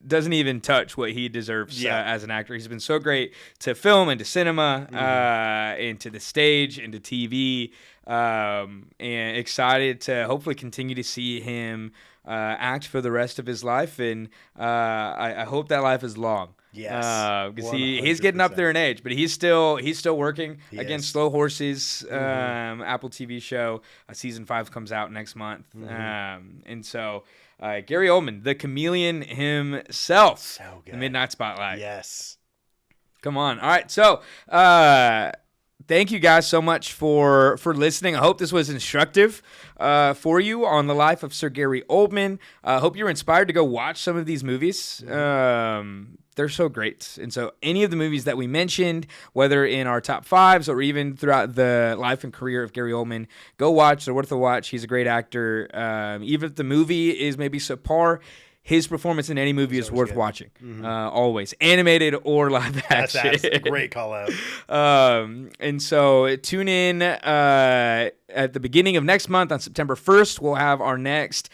doesn't even touch what he deserves as an actor. He's been so great to film and to cinema, and to the stage and to TV, and excited to hopefully continue to see him act for the rest of his life. And I hope that life is long. Yes, because he's getting up there in age, but he's still working. He Again, is. Slow Horses, Apple TV show. Season 5 comes out next month, and so Gary Oldman, the chameleon himself, So good. the Midnight Spotlight. Yes. Come on. All right, so thank you guys so much for listening. I hope this was instructive for you on the life of Sir Gary Oldman. I hope you're inspired to go watch some of these movies. They're so great. And so any of the movies that we mentioned, whether in our top 5s or even throughout the life and career of Gary Oldman, go watch. They're worth a watch. He's a great actor. Even if the movie is maybe subpar, his performance in any movie is worth watching. Always. Animated or live action. That's a great call out. And so tune in at the beginning of next month on September 1st. We'll have our next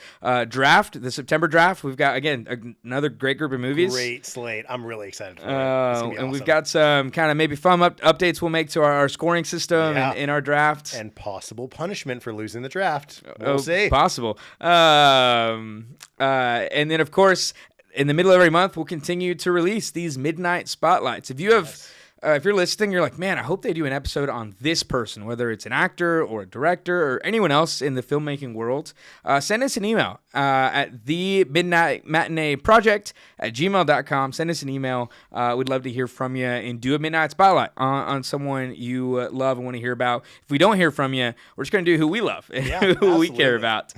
draft, the September draft. We've got, again, another great group of movies. Great slate. I'm really excited for it. It's gonna be And we've awesome. got some kind of maybe fun updates we'll make to our scoring system in our draft. And possible punishment for losing the draft. We'll see. Possible. And then, of course, in the middle of every month, we'll continue to release these midnight spotlights. If you have, if you're listening, you're like, man, I hope they do an episode on this person, whether it's an actor or a director or anyone else in the filmmaking world. Send us an email at themidnightmatineeproject@gmail.com. Send us an email. We'd love to hear from you and do a midnight spotlight on someone you love and want to hear about. If we don't hear from you, we're just going to do who we love and who we care about.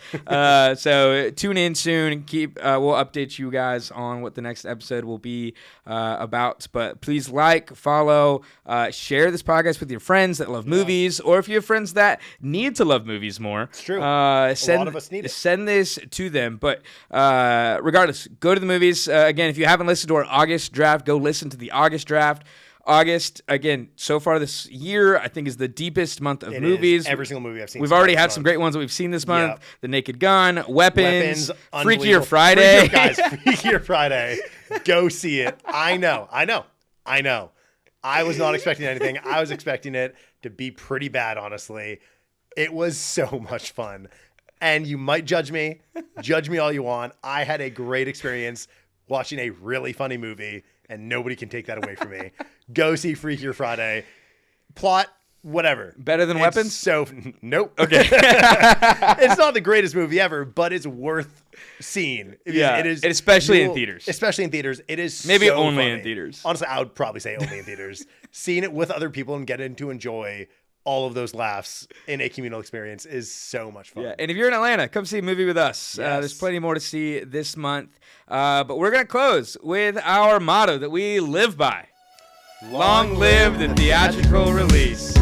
So tune in soon and we'll update you guys on what the next episode will be about. But please follow, share this podcast with your friends that love movies, or if you have friends that need to love movies more. It's true. A lot of us need it. Send this to them. But regardless, go to the movies. Again, if you haven't listened to our August draft, go listen to the August draft. August, again, so far this year, I think is the deepest month of movies. Every single movie I've seen. We've already had some great ones that we've seen this month. Yep. The Naked Gun, Weapons Freakier unbelievable. Friday. Freakier, guys, Freakier Friday. Go see it. I know. I was not expecting anything. I was expecting it to be pretty bad, honestly. It was so much fun. And you might judge me. Judge me all you want. I had a great experience watching a really funny movie, and nobody can take that away from me. Go see Freakier Friday. Plot, whatever. Better than Weapons? So, nope. Okay. It's not the greatest movie ever, but it's worth seeing. Yeah, it is. and especially in theaters. Especially in theaters. It is Maybe so only funny. in theaters. Honestly, I would probably say only in theaters. Seeing it with other people and getting to enjoy all of those laughs in a communal experience is so much fun. Yeah, and if you're in Atlanta, come see a movie with us. Yes. There's plenty more to see this month. But we're going to close with our motto that we live by. Long live the theatrical release.